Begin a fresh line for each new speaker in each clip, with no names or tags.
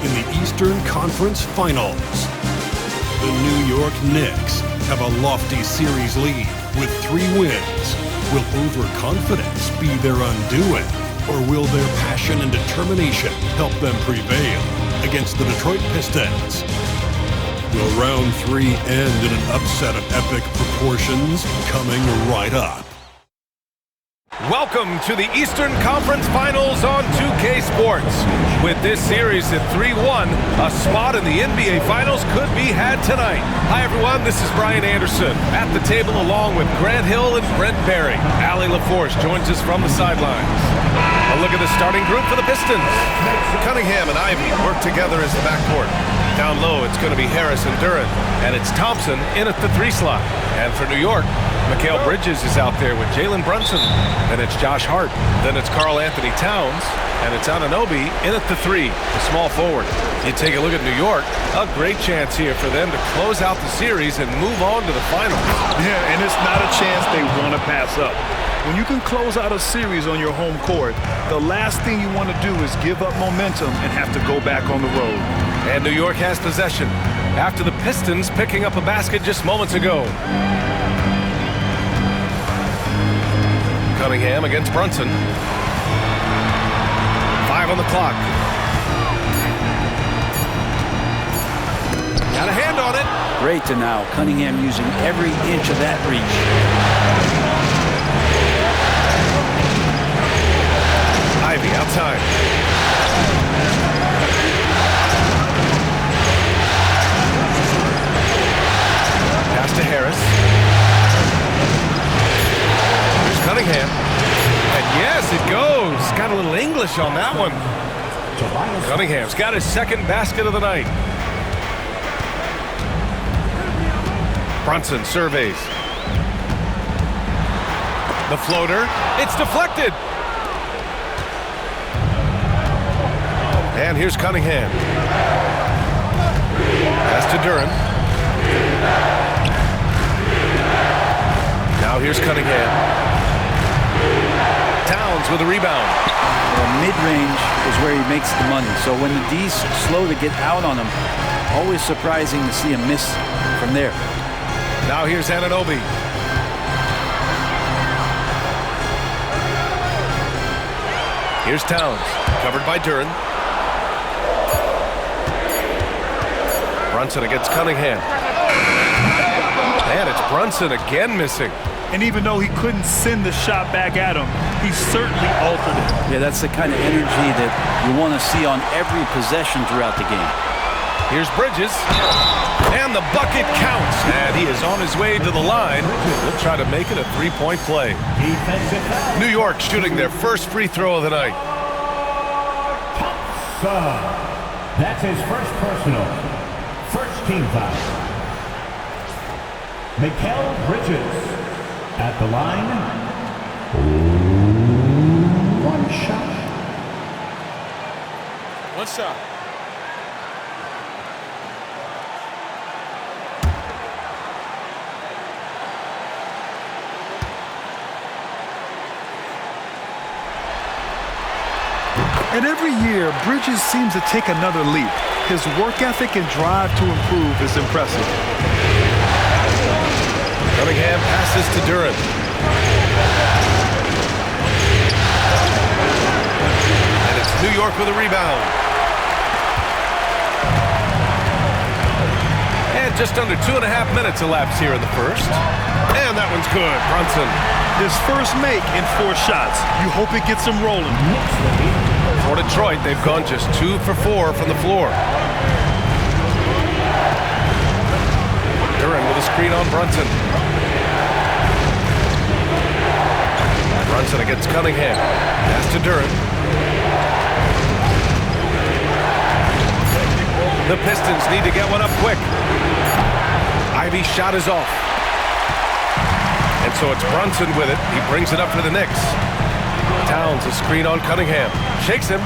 in the Eastern Conference Finals. The New York Knicks have a lofty series lead with 3 wins. Will overconfidence be their undoing, or will their passion and determination help them prevail against the Detroit Pistons? Will round 3 end in an upset of epic proportions? Coming right up.
Welcome to the Eastern Conference Finals on 2K Sports. With this series at 3-1, a spot in the NBA Finals could be had tonight. Hi everyone, this is Brian Anderson at the table along with Grant Hill and Brent Barry. Allie LaForce joins us from the sidelines. A look at the starting group for the Pistons. Cunningham and Ivy work together as the backcourt. Down low, it's going to be Harris and Duren, and it's Thompson in at the 3 slot. And for New York, Mikal Bridges is out there with Jalen Brunson. Then it's Josh Hart. Then it's Karl Anthony Towns. And it's Anunoby in at the 3, the small forward. You take a look at New York, a great chance here for them to close out the series and move on to the finals.
Yeah, and it's not a chance they want to pass up. When you can close out a series on your home court, the last thing you want to do is give up momentum and have to go back on the road.
And New York has possession after the Pistons picking up a basket just moments ago. Cunningham against Brunson. 5 on the clock. Got a hand on it.
Great to now. Cunningham using every inch of that reach.
Ivy outside. Pass to Harris. Here's Cunningham. And yes, it goes. Got a little English on that one. Cunningham's got his second basket of the night. Brunson surveys. The floater. It's deflected. And here's Cunningham. Pass to Duren. Now here's Cunningham. Towns with a rebound.
Well, mid-range is where he makes the money. So when the D's slow to get out on him, always surprising to see him miss from there.
Now here's Anunoby. Here's Towns, covered by Duren. Brunson against Cunningham. And it's Brunson again missing.
And even though he couldn't send the shot back at him, he certainly altered it.
Yeah, that's the kind of energy that you want to see on every possession throughout the game.
Here's Bridges. And the bucket counts. And he is on his way to the line. He'll try to make it a 3-point play. New York shooting their first free throw of the night.
That's his first personal. First team foul. Mikal Bridges at the line. 1 shot.
1 shot.
And every year, Bridges seems to take another leap. His work ethic and drive to improve is impressive.
Cunningham passes to Duren. And it's New York with a rebound. And just under 2.5 minutes elapsed here in the first. And that one's good. Brunson.
His first make in 4 shots. You hope it gets him rolling.
For Detroit, they've gone just 2 for 4 from the floor. Duren with a screen on Brunson. Brunson against Cunningham. Pass to Duren. The Pistons need to get one up quick. Ivy's shot is off. And so it's Brunson with it. He brings it up for the Knicks. Towns a screen on Cunningham. Shakes him.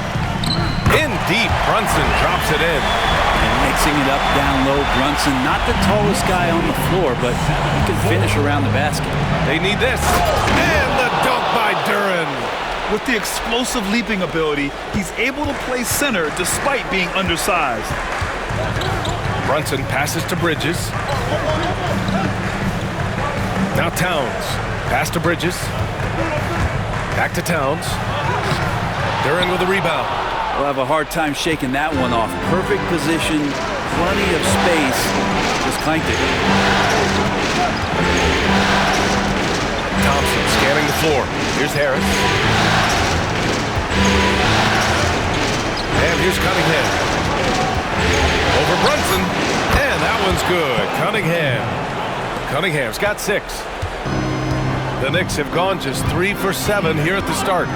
In deep. Brunson drops it in.
And mixing it up down low. Brunson, not the tallest guy on the floor, but he can finish around the basket.
They need this. And the dunk by Duren.
With the explosive leaping ability, he's able to play center despite being undersized.
Brunson passes to Bridges. Now Towns. Pass to Bridges. Back to Towns. Duren with the rebound.
We'll have a hard time shaking that one off. Perfect position, plenty of space. Just clanked it.
Thompson scanning the floor. Here's Harris. And here's Cunningham. Over Brunson. And that one's good. Cunningham's got 6. The Knicks have gone just 3 for 7 here at the start.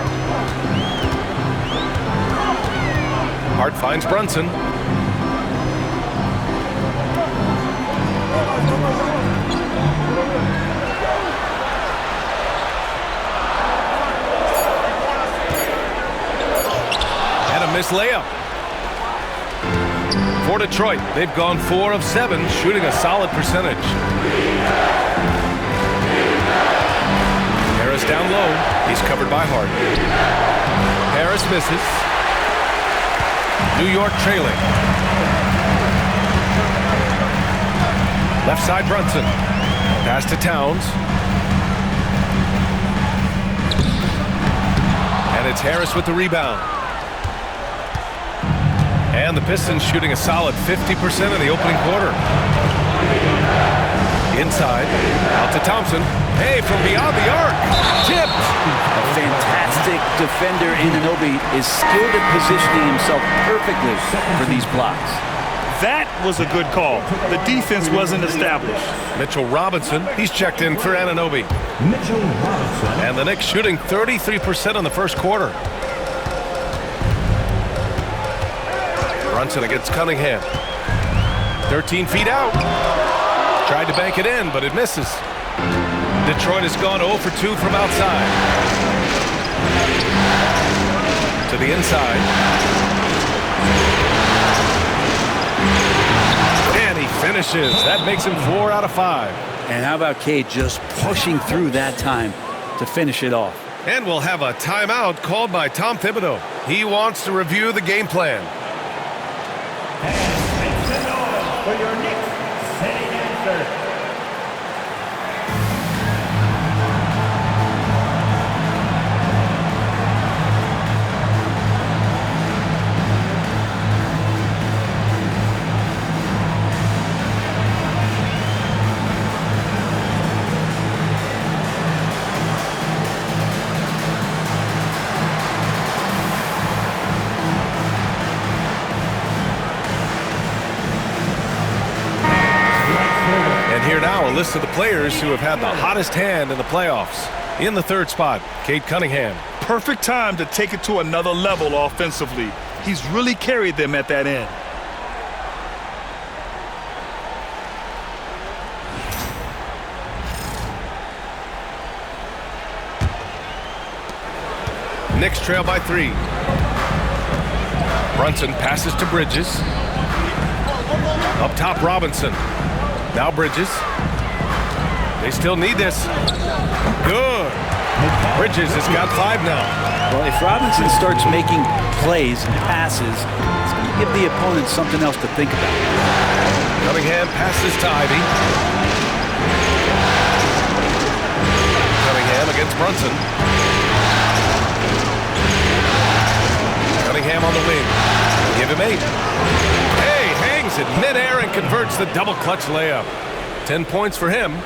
Hart finds Brunson. And a missed layup. For Detroit, they've gone 4 of 7, shooting a solid percentage. Harris down low. He's covered by Hart. Harris misses. New York trailing. Left side Brunson. Pass to Towns. And it's Harris with the rebound. And the Pistons shooting a solid 50% in the opening quarter. Inside. Out to Thompson. Hey, from beyond the arc. Tipped.
A fantastic defender. Anunoby is skilled at positioning himself perfectly for these blocks.
That was a good call. The defense wasn't established.
Mitchell Robinson, he's checked in for Anunoby.
Mitchell Robinson.
And the Knicks shooting 33% in the first quarter. Brunson against Cunningham. 13 feet out. Tried to bank it in, but it misses. Detroit has gone 0 for 2 from outside. To the inside. And he finishes. That makes him 4 out of 5.
And how about Cade just pushing through that time to finish it off?
And we'll have a timeout called by Tom Thibodeau. He wants to review the game plan.
And make some noise for your Knicks sitting answer.
And here now, a list of the players who have had the hottest hand in the playoffs. In the third spot, Cade Cunningham.
Perfect time to take it to another level offensively. He's really carried them at that end.
Knicks trail by 3. Brunson passes to Bridges. Up top, Robinson. Now Bridges. They still need this. Good. Bridges has got 5 now.
Well, if Robinson starts making plays and passes, it's going to give the opponent something else to think about.
Cunningham passes to Ivy. Cunningham against Brunson. Cunningham on the wing. Give him 8. Hey, hangs in midair and converts the double clutch layup. 10 points for him.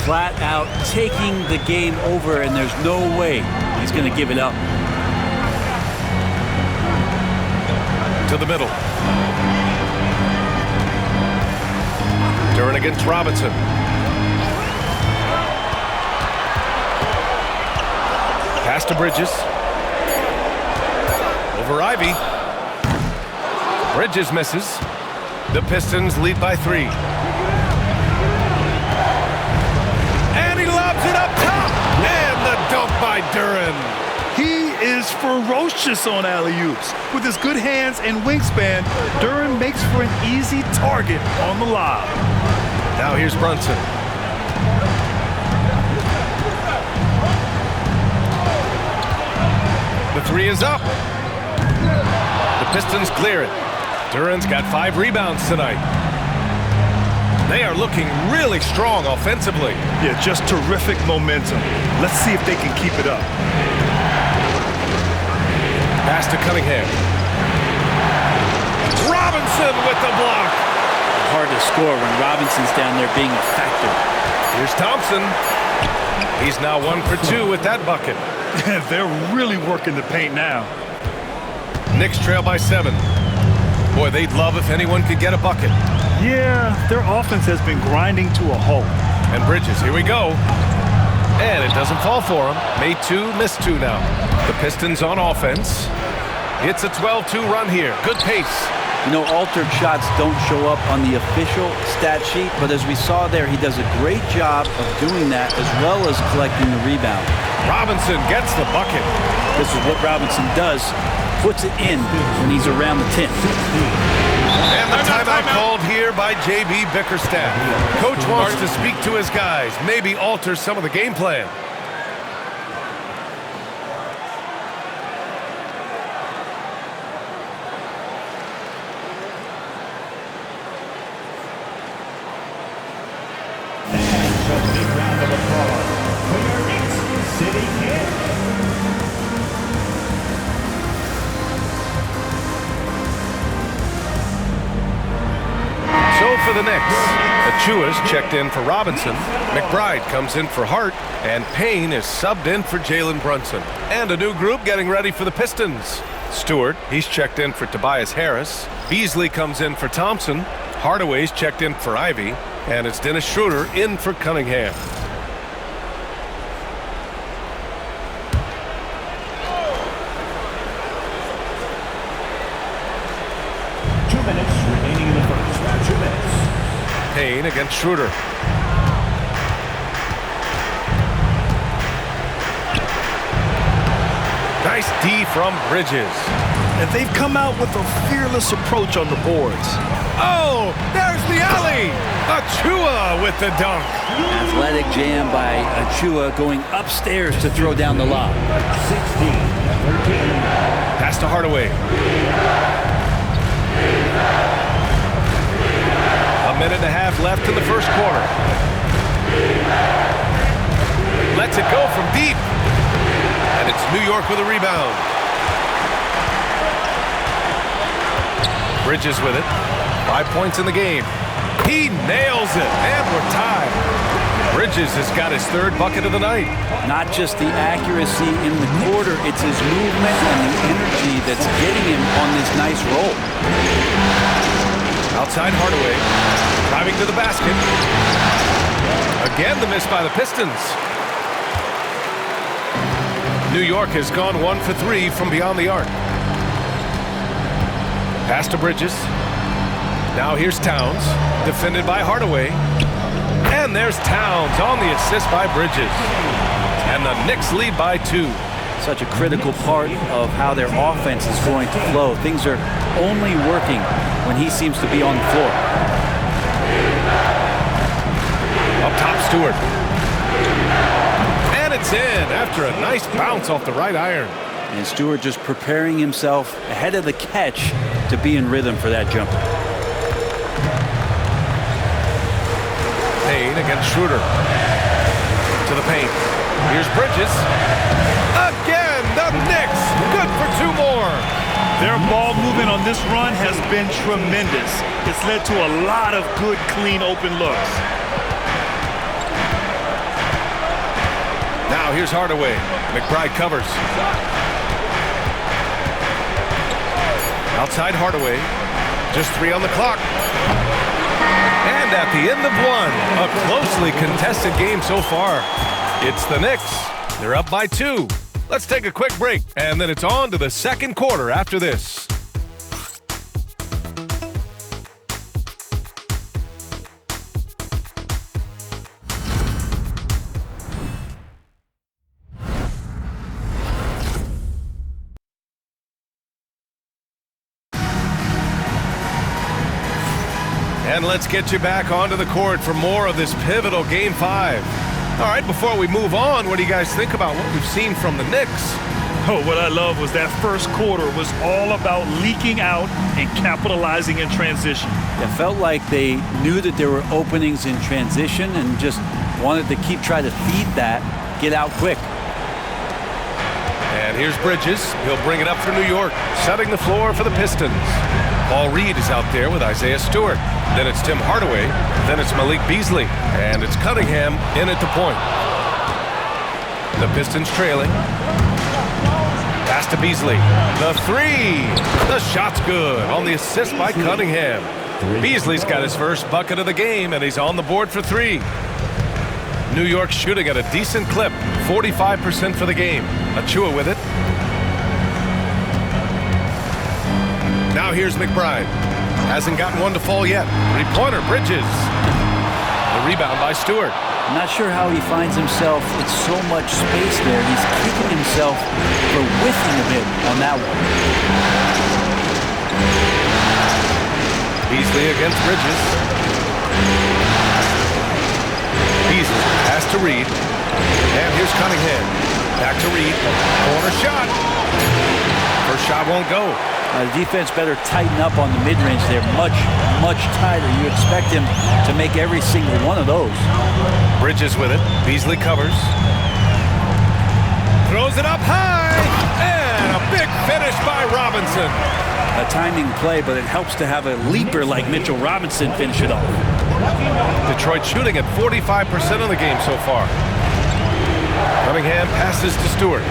Flat out taking the game over, and there's no way he's going to give it up.
To the middle. Duren against Robinson. Pass to Bridges. Over Ivy. Bridges misses. The Pistons lead by 3. And he lobs it up top. And the dunk by Duren.
He is ferocious on alley-oops. With his good hands and wingspan, Duren makes for an easy target on the lob.
Now here's Brunson. The three is up. The Pistons clear it. Duran's got 5 rebounds tonight. They are looking really strong offensively.
Yeah, just terrific momentum. Let's see if they can keep it up.
Pass to Cunningham. Robinson with the block.
Hard to score when Robinson's down there being a factor.
Here's Thompson. He's now 1 for 2 with that bucket.
They're really working the paint now.
Knicks trail by 7. Boy, they'd love if anyone could get a bucket.
Yeah, their offense has been grinding to a halt.
And Bridges, here we go. And it doesn't fall for him. Made 2, missed 2 now. The Pistons on offense. It's a 12-2 run here. Good pace.
You know, altered shots don't show up on the official stat sheet, but as we saw there, he does a great job of doing that as well as collecting the rebound.
Robinson gets the bucket.
This is what Robinson does, puts it in when he's around the 10.
And the timeout called here by J.B. Bickerstaff. Coach wants to speak to his guys, maybe alter some of the game plan. For the Knicks, Achua's checked in for Robinson, McBride comes in for Hart, and Payne is subbed in for Jalen Brunson. And a new group getting ready for the Pistons. Stewart, he's checked in for Tobias Harris. Beasley comes in for Thompson. Hardaway's checked in for Ivy. And it's Dennis Schroeder in for Cunningham. Payne against Schroeder. Nice D from Bridges.
And they've come out with a fearless approach on the boards.
Oh, there's the alley. Achua with the dunk.
Athletic jam by Achua going upstairs to throw down the lob.
16-13.
Pass to Hardaway. A minute and a half left in the first quarter. Lets it go from deep. And it's New York with a rebound. Bridges with it. 5 points in the game. He nails it, and we're tied. Bridges has got his 3rd bucket of the night.
Not just the accuracy in the quarter, it's his movement and the energy that's getting him on this nice roll.
Outside Hardaway, driving to the basket. Again, the miss by the Pistons. New York has gone 1 for 3 from beyond the arc. Pass to Bridges. Now here's Towns, defended by Hardaway. And there's Towns on the assist by Bridges. And the Knicks lead by 2.
Such a critical part of how their offense is going to flow. Things are only working when he seems to be on the floor.
Up top, Stewart. And it's in after a nice bounce off the right iron.
And Stewart just preparing himself ahead of the catch to be in rhythm for that jumper.
Payne against Schroeder. To the paint. Here's Bridges. Again, the Knicks. Good for 2 more.
Their ball movement on this run has been tremendous. It's led to a lot of good, clean, open looks.
Now here's Hardaway. McBride covers. Outside Hardaway. Just 3 on the clock. And at the end of 1, a closely contested game so far. It's the Knicks. They're up by 2. Let's take a quick break, and then it's on to the second quarter after this. And let's get you back onto the court for more of this pivotal Game 5. All right, before we move on, what do you guys think about what we've seen from the Knicks?
Oh, what I love was that first quarter was all about leaking out and capitalizing in transition.
It felt like they knew that there were openings in transition and just wanted to try to feed that, get out quick.
And here's Bridges. He'll bring it up for New York, setting the floor for the Pistons. Paul Reed is out there with Isaiah Stewart. Then it's Tim Hardaway. Then it's Malik Beasley. And it's Cunningham in at the point. The Pistons trailing. Pass to Beasley. The three. The shot's good on the assist by Cunningham. Beasley's got his first bucket of the game, and he's on the board for three. New York shooting at a decent clip, 45% for the game. Achua with it. Now here's McBride. Hasn't gotten one to fall yet. Three-pointer, Bridges. The rebound by Stewart.
I'm not sure how he finds himself with so much space there. He's kicking himself for whiffing a bit on that one.
Beasley against Bridges. Beasley pass to Reed. And here's Cunningham. Back to Reed. Corner shot. First shot won't go.
The defense better tighten up on the mid-range there. Much, much tighter. You expect him to make every single one of those.
Bridges with it. Beasley covers. Throws it up high. And a big finish by Robinson.
A timing play, but it helps to have a leaper like Mitchell Robinson finish it off.
Detroit shooting at 45% of the game so far. Cunningham passes to Stewart.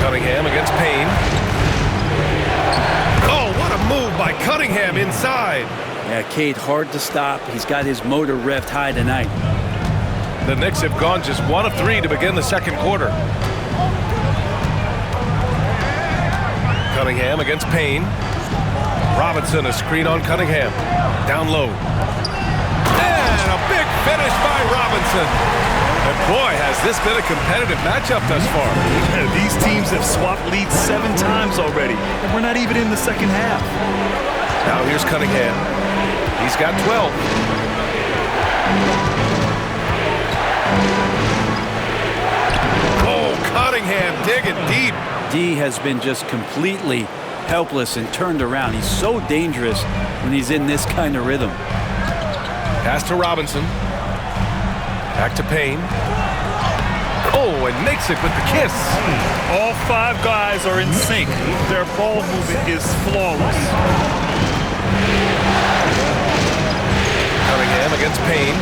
Cunningham against Payne. Oh, what a move by Cunningham inside.
Yeah, Cade hard to stop. He's got his motor revved high tonight.
The Knicks have gone just 1 of 3 to begin the second quarter. Cunningham against Payne. Robinson, a screen on Cunningham. Down low. And a big finish by Robinson. And boy, has this been a competitive matchup thus far.
These teams have swapped leads 7 times already, and we're not even in the second half.
Now here's Cunningham. He's got 12. Oh, Cunningham digging deep.
D has been just completely helpless and turned around. He's so dangerous when he's in this kind of rhythm.
Pass to Robinson. Back to Payne. Oh, and makes it with the kiss.
All 5 guys are in sync. Their ball movement is flawless.
Cunningham against Payne.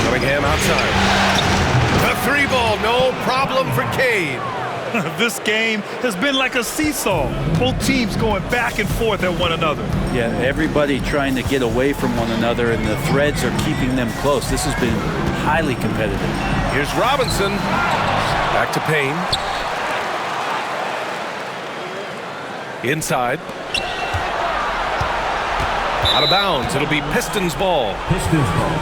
Cunningham outside. The 3-ball, no problem for Cade.
This game has been like a seesaw. Both teams going back and forth at one another.
Yeah, everybody trying to get away from one another, and the threads are keeping them close. This has been highly competitive.
Here's Robinson. Back to Payne. Inside. Out of bounds. It'll be Pistons ball.
Pistons ball.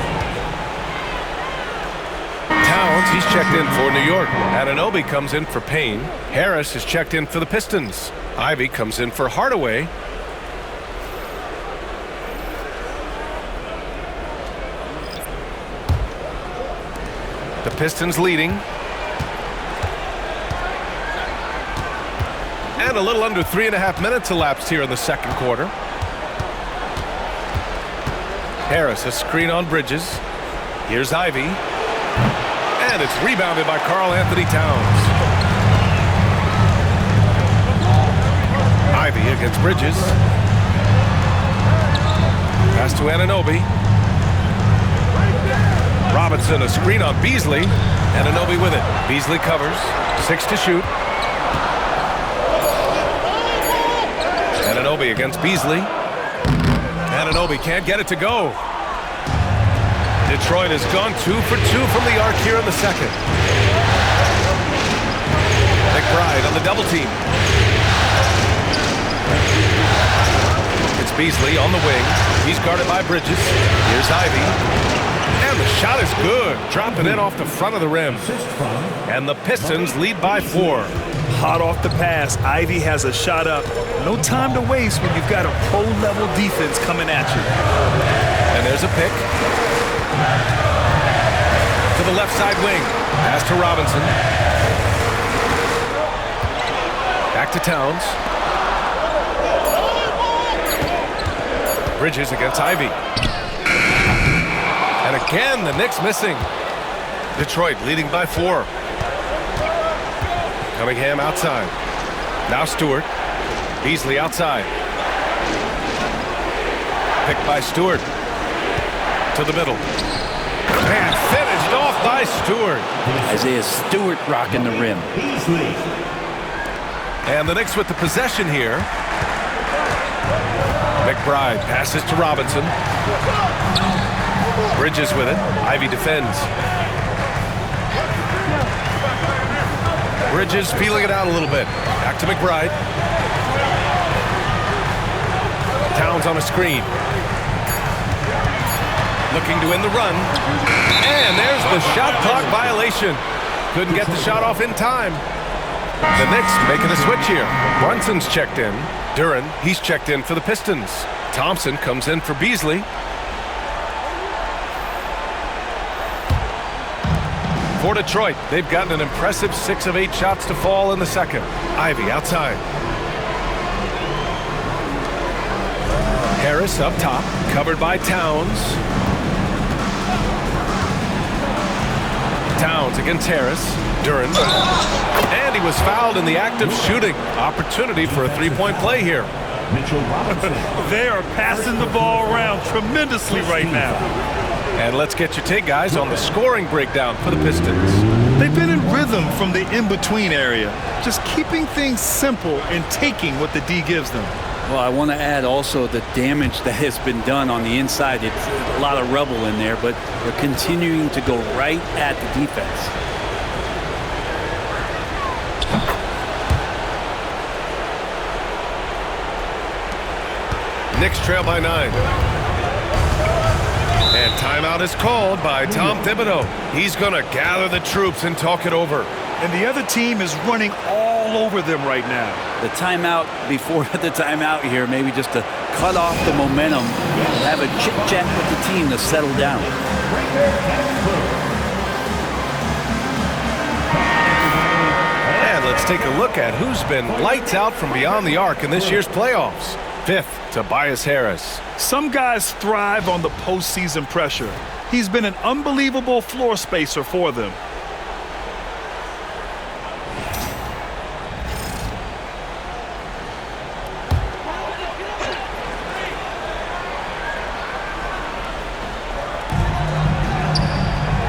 Towns, he's checked in for New York. Anunoby comes in for Payne. Harris is checked in for the Pistons. Ivy comes in for Hardaway. The Pistons leading. And a little under 3.5 minutes elapsed here in the second quarter. Harris, a screen on Bridges. Here's Ivy. And it's rebounded by Karl-Anthony Towns. Ivy against Bridges. Pass to Anunoby. Robinson, a screen on Beasley. Anunoby with it. Beasley covers. 6 to shoot. Anunoby against Beasley. Anunoby can't get it to go. Detroit has gone 2 for 2 from the arc here in the second. McBride on the double team. It's Beasley on the wing. He's guarded by Bridges. Here's Ivy. And the shot is good. Dropping in off the front of the rim. And the Pistons lead by 4.
Hot off the pass, Ivy has a shot up. No time to waste when you've got a pro-level defense coming at you.
And there's a pick. the left side wing. Pass to Robinson. Back to Towns. Bridges against Ivy. And again, the Knicks missing. Detroit leading by 4. Cunningham outside. Now Stewart. Beasley outside. Picked by Stewart. To the middle. And finished off by Stewart.
Isaiah Stewart rocking the rim.
And the Knicks with the possession here. McBride passes to Robinson. Bridges with it. Ivy defends. Bridges feeling it out a little bit. Back to McBride. Towns on a screen. Looking to end the run. And there's the shot clock violation. Couldn't get the shot off in time. The Knicks making a switch here. Brunson's checked in. Duren, he's checked in for the Pistons. Thompson comes in for Beasley. For Detroit, they've gotten an impressive 6 of 8 shots to fall in the second. Ivy outside. Harris up top, covered by Towns. Towns against Harris. Duren. And he was fouled in the act of shooting. Opportunity for a 3-point play here.
They are passing the ball around tremendously right now.
And let's get your take, guys, on the scoring breakdown for the Pistons.
They've been in rhythm from the in-between area, just keeping things simple and taking what the D gives them.
Well, I want to add also the damage that has been done on the inside. It's a lot of rubble in there, but they're continuing to go right at the defense.
Knicks trail by 9. And timeout is called by Tom Thibodeau. He's going to gather the troops and talk it over.
And the other team is running all over them right now.
The timeout before the timeout here, maybe just to cut off the momentum, have a chit-chat with the team to settle down.
And let's take a look at who's been lights out from beyond the arc in this year's playoffs. 5th, Tobias Harris.
Some guys thrive on the postseason pressure. He's been an unbelievable floor spacer for them.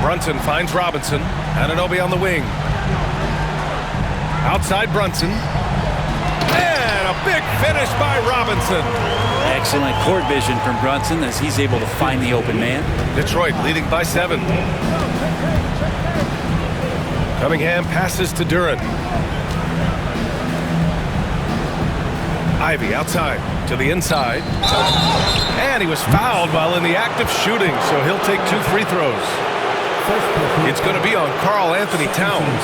Brunson finds Robinson. Anunoby on the wing. Outside Brunson. And a big finish by Robinson.
Excellent court vision from Brunson as he's able to find the open man.
Detroit leading by 7. Cunningham passes to Duren. Ivy outside to the inside. And he was fouled while in the act of shooting, so he'll take 2 free throws. It's going to be on Karl Anthony Towns.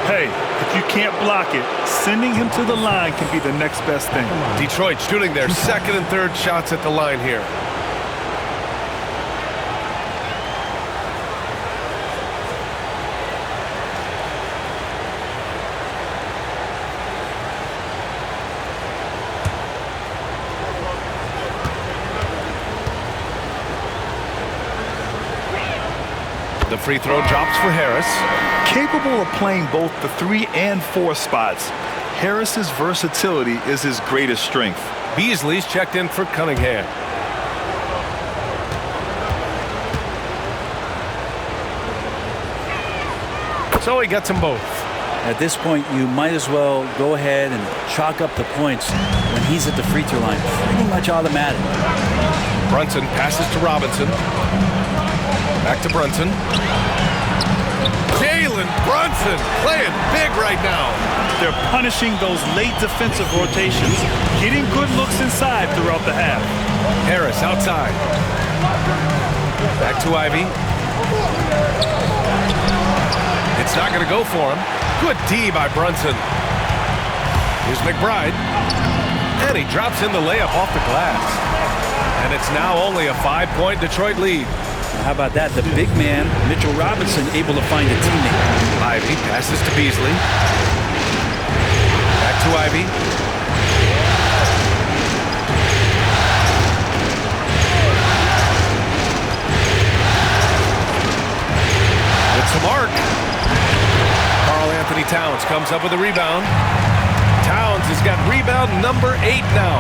Hey, if you can't block it, sending him to the line can be the next best thing.
Detroit shooting their 2nd and 3rd shots at the line here. The free throw drops for Harris.
Capable of playing both the 3 and 4 spots, Harris's versatility is his greatest strength.
Beasley's checked in for Cunningham. So he gets them both.
At this point, you might as well go ahead and chalk up the points when he's at the free throw line. Pretty much automatic.
Brunson passes to Robinson. Back to Brunson. Jalen Brunson playing big right now.
They're punishing those late defensive rotations, getting good looks inside throughout the half.
Harris outside. Back to Ivy. It's not going to go for him. Good D by Brunson. Here's McBride. And he drops in the layup off the glass. And it's now only a 5-point Detroit lead.
How about that? The big man, Mitchell Robinson, able to find a teammate.
Ivy passes to Beasley. Back to Ivy. With some arc. Karl Anthony Towns comes up with a rebound. Towns has got rebound number 8 now.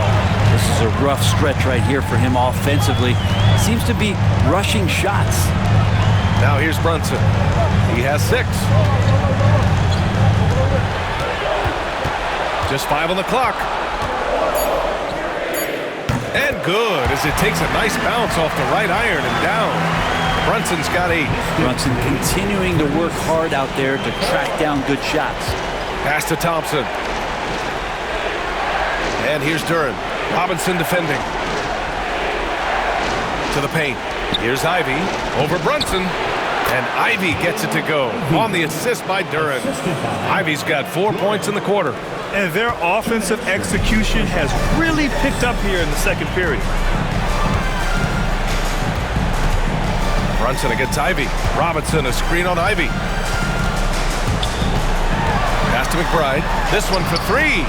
This is a rough stretch right here for him offensively. Seems to be rushing shots.
Now here's Brunson. He has 6. Just 5 on the clock. And good, as it takes a nice bounce off the right iron and down. Brunson's got 8.
Brunson continuing to work hard out there to track down good shots.
Pass to Thompson. And here's Duren. Robinson defending. To the paint. Here's Ivy over Brunson. And Ivy gets it to go on the assist by Duren. Ivy's got 4 points in the quarter.
And their offensive execution has really picked up here in the second period.
Brunson against Ivy. Robinson, a screen on Ivy. Pass to McBride. This one for 3.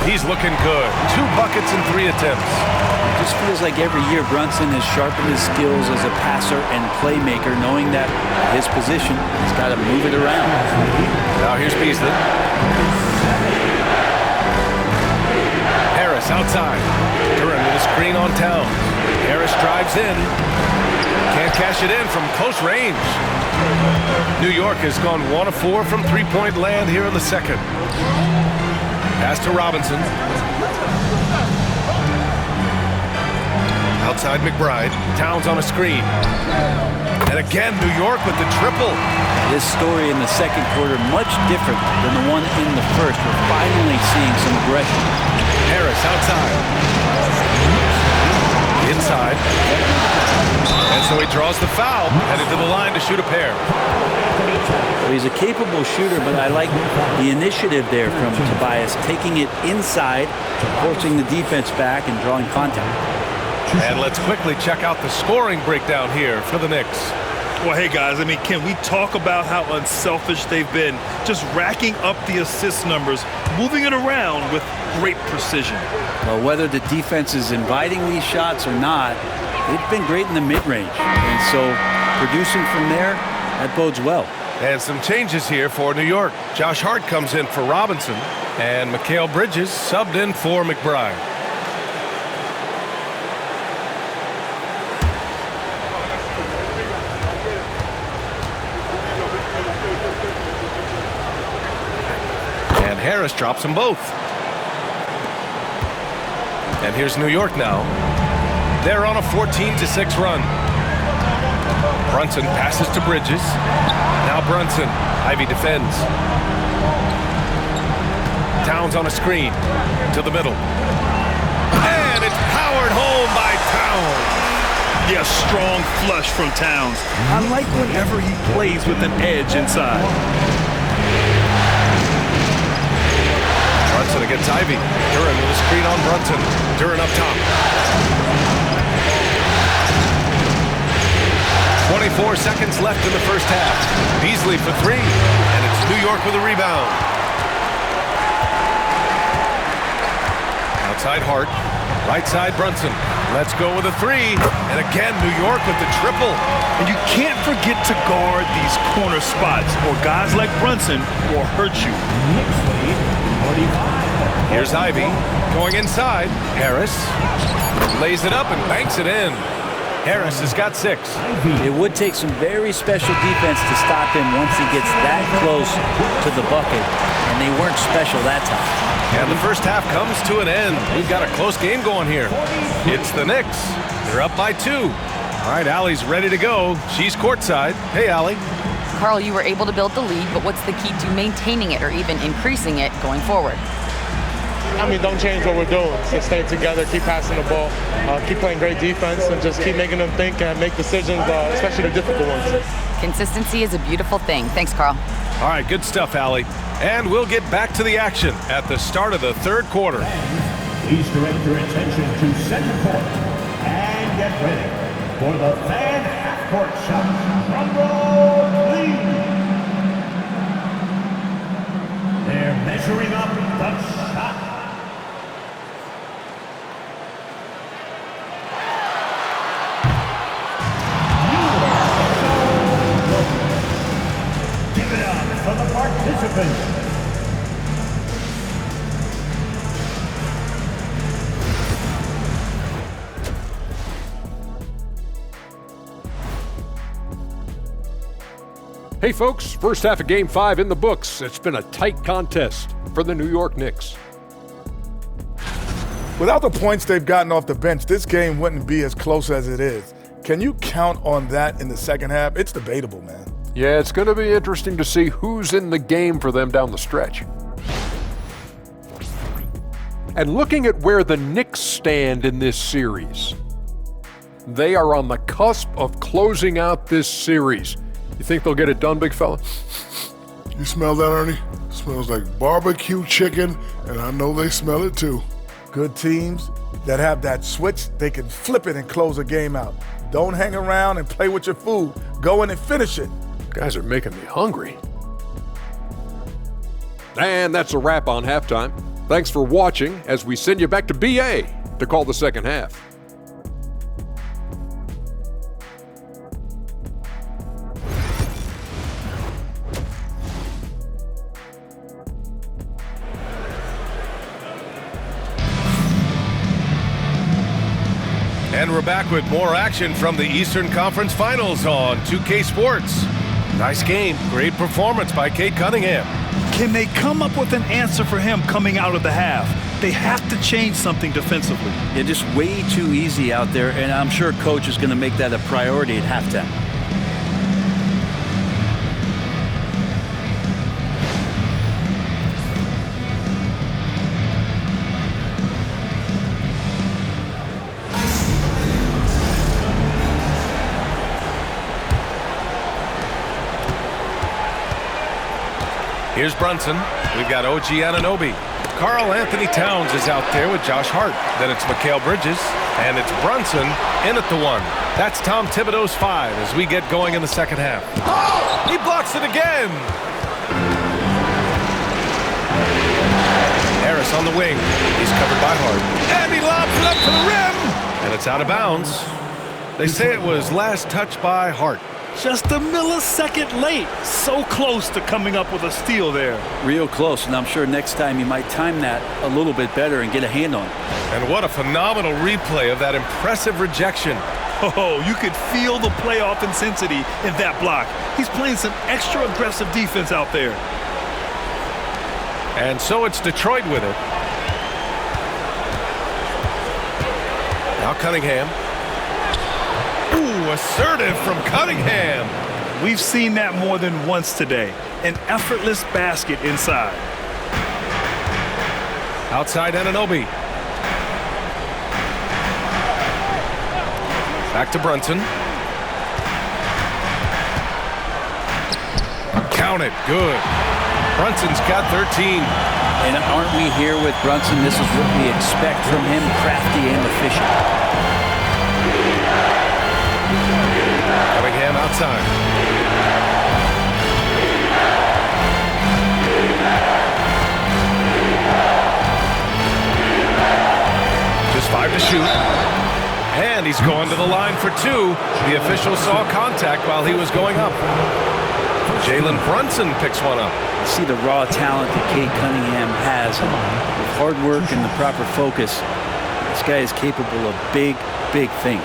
He's looking good. 2 buckets in 3 attempts.
It just feels like every year Brunson has sharpened his skills as a passer and playmaker, knowing that his position, he's got to move it around.
Now here's Beasley. Harris outside. Duren with a screen on Towns. Harris drives in. Can't cash it in from close range. New York has gone 1 of 4 from three-point land here in the second. Pass to Robinson. Outside McBride. Towns on a screen. And again, New York with the triple.
This story in the second quarter much different than the one in the first. We're finally seeing some aggression.
Harris outside. Inside. And so he draws the foul, headed to the line to shoot a pair.
Well, he's a capable shooter, but I like the initiative there from Tobias, taking it inside, forcing the defense back and drawing contact.
And let's quickly check out the scoring breakdown here for the Knicks.
Well, hey, guys, I mean, can we talk about how unselfish they've been? Just racking up the assist numbers, moving it around with great precision.
Well, whether the defense is inviting these shots or not, they've been great in the mid-range. And so producing from there, that bodes well.
And some changes here for New York. Josh Hart comes in for Robinson, and Mikal Bridges subbed in for McBride. And Harris drops them both. And here's New York now. They're on a 14-6 run. Brunson passes to Bridges. Now Brunson. Ivy defends. Towns on a screen. To the middle. And it's powered home by Towns.
Yeah, strong flush from Towns. I like whenever he plays with an edge inside.
Brunson against Ivy. Duren with a screen on Brunson. Duren up top. 24 seconds left in the first half. Beasley for 3, and it's New York with a rebound. Outside Hart, right side Brunson. Let's go with a 3, and again New York with the triple.
And you can't forget to guard these corner spots, or guys like Brunson will hurt you.
Here's Ivy going inside. Harris lays it up and banks it in. Harris has got 6.
It would take some very special defense to stop him once he gets that close to the bucket, and they weren't special that time.
And the first half comes to an end. We've got a close game going here. It's the Knicks. They're up by 2. All right, Allie's ready to go. She's courtside. Hey, Allie.
Karl, you were able to build the lead, but what's the key to maintaining it or even increasing it going forward?
I mean, don't change what we're doing. Just stay together, keep passing the ball, keep playing great defense, and just keep making them think and make decisions, especially the difficult ones.
Consistency is a beautiful thing. Thanks, Karl.
All right, good stuff, Allie. And we'll get back to the action at the start of the third quarter.
Please direct your attention to center court and get ready for the fan half court shots. Drum roll, please. They're measuring up the shot. Give it up for the participants.
Hey folks, first half of Game 5 in the books. It's been a tight contest for the New York Knicks.
Without the points they've gotten off the bench, this game wouldn't be as close as it is. Can you count on that in the second half? It's debatable, man.
Yeah, it's going to be interesting to see who's in the game for them down the stretch. And looking at where the Knicks stand in this series, they are on the cusp of closing out this series. You think they'll get it done, big fella?
You smell that, Ernie? It smells like barbecue chicken, and I know they smell it too.
Good teams that have that switch, they can flip it and close a game out. Don't hang around and play with your food. Go in and finish it.
Guys are making me hungry. And that's a wrap on halftime. Thanks for watching as we send you back to BA to call the second half.
And we're back with more action from the Eastern Conference Finals on 2K Sports. Nice game, great performance by Cade Cunningham.
Can they come up with an answer for him coming out of the half? They have to change something defensively.
They're just way too easy out there, and I'm sure coach is going to make that a priority at halftime.
Here's Brunson. We've got OG Anunoby. Karl Anthony Towns is out there with Josh Hart. Then it's Mikal Bridges. And it's Brunson in at the one. That's Tom Thibodeau's 5 as we get going in the second half. Oh! He blocks it again! Harris on the wing. He's covered by Hart. And he lobs it up to the rim! And it's out of bounds. They say it was last touched by Hart.
Just a millisecond late. So close to coming up with a steal there.
Real close, and I'm sure next time you might time that a little bit better and get a hand on it.
And what a phenomenal replay of that impressive rejection.
Oh, you could feel the playoff intensity in that block. He's playing some extra aggressive defense out there.
And so it's Detroit with it. Now Cunningham. Ooh, assertive from Cunningham.
We've seen that more than once today. An effortless basket inside.
Outside Anunoby. Back to Brunson. Count it. Good. Brunson's got 13.
And aren't we here with Brunson? This is what we expect from him, crafty and efficient.
Cunningham outside. Just 5 to shoot. And he's going to the line for 2. The official saw contact while he was going up. Jalen Brunson picks one up.
You see the raw talent that Cade Cunningham has. With hard work and the proper focus, this guy is capable of big, big things.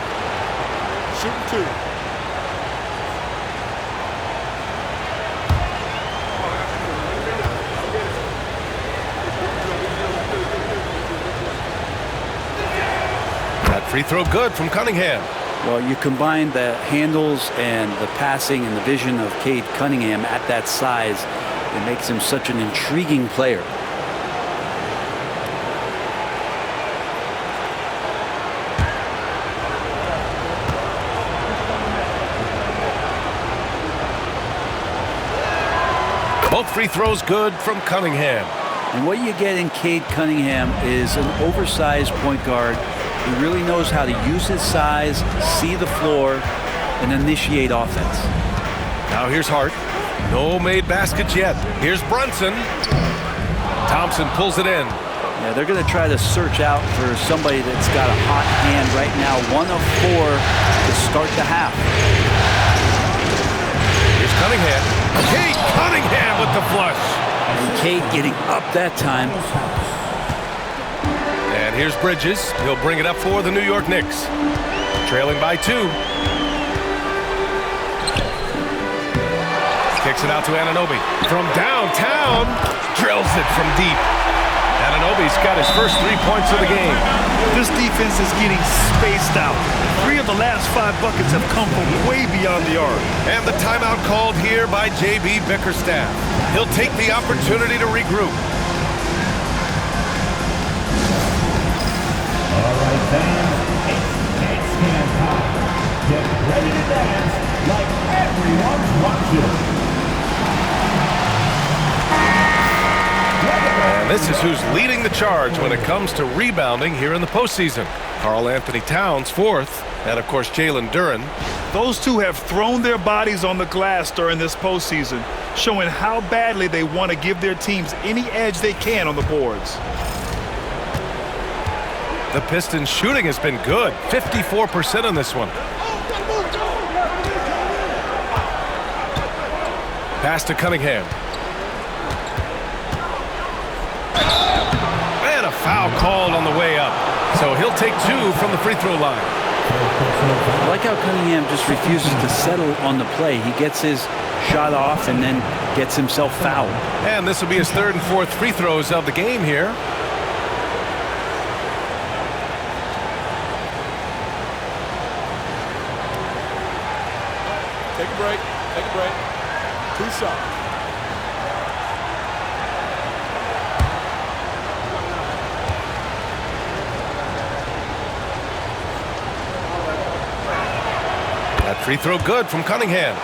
Shooting 2.
Free throw good from Cunningham.
Well, you combine the handles and the passing and the vision of Cade Cunningham at that size, it makes him such an intriguing player.
Both free throws good from Cunningham.
And what you get in Cade Cunningham is an oversized point guard. He really knows how to use his size, see the floor, and initiate offense.
Now here's Hart. No made baskets yet. Here's Brunson. Thompson pulls it in.
Yeah, they're going to try to search out for somebody that's got a hot hand right now. 1 of 4 to start the half.
Here's Cunningham. Kate Cunningham with the flush.
And Kate getting up that time.
And here's Bridges. He'll bring it up for the New York Knicks. Trailing by 2. Kicks it out to Anunoby. From downtown, drills it from deep. Anunoby's got his first 3 points of the game.
This defense is getting spaced out. 3 of the last 5 buckets have come from way beyond the arc.
And the timeout called here by J.B. Bickerstaff. He'll take the opportunity to regroup.
All right, fans, it's dance camp time. Get ready to dance like everyone's watching.
And this is who's leading the charge when it comes to rebounding here in the postseason. Karl Anthony Towns 4th, and of course Jalen Duren.
Those two have thrown their bodies on the glass during this postseason, showing how badly they want to give their teams any edge they can on the boards.
The Pistons shooting has been good, 54% on this one. Pass to Cunningham. And a foul called on the way up. So he'll take 2 from the free throw line.
I like how Cunningham just refuses to settle on the play. He gets his shot off and then gets himself fouled.
And this will be his 3rd and 4th free throws of the game here.
Take a break. Take a break. 2 shots.
That free throw good from Cunningham.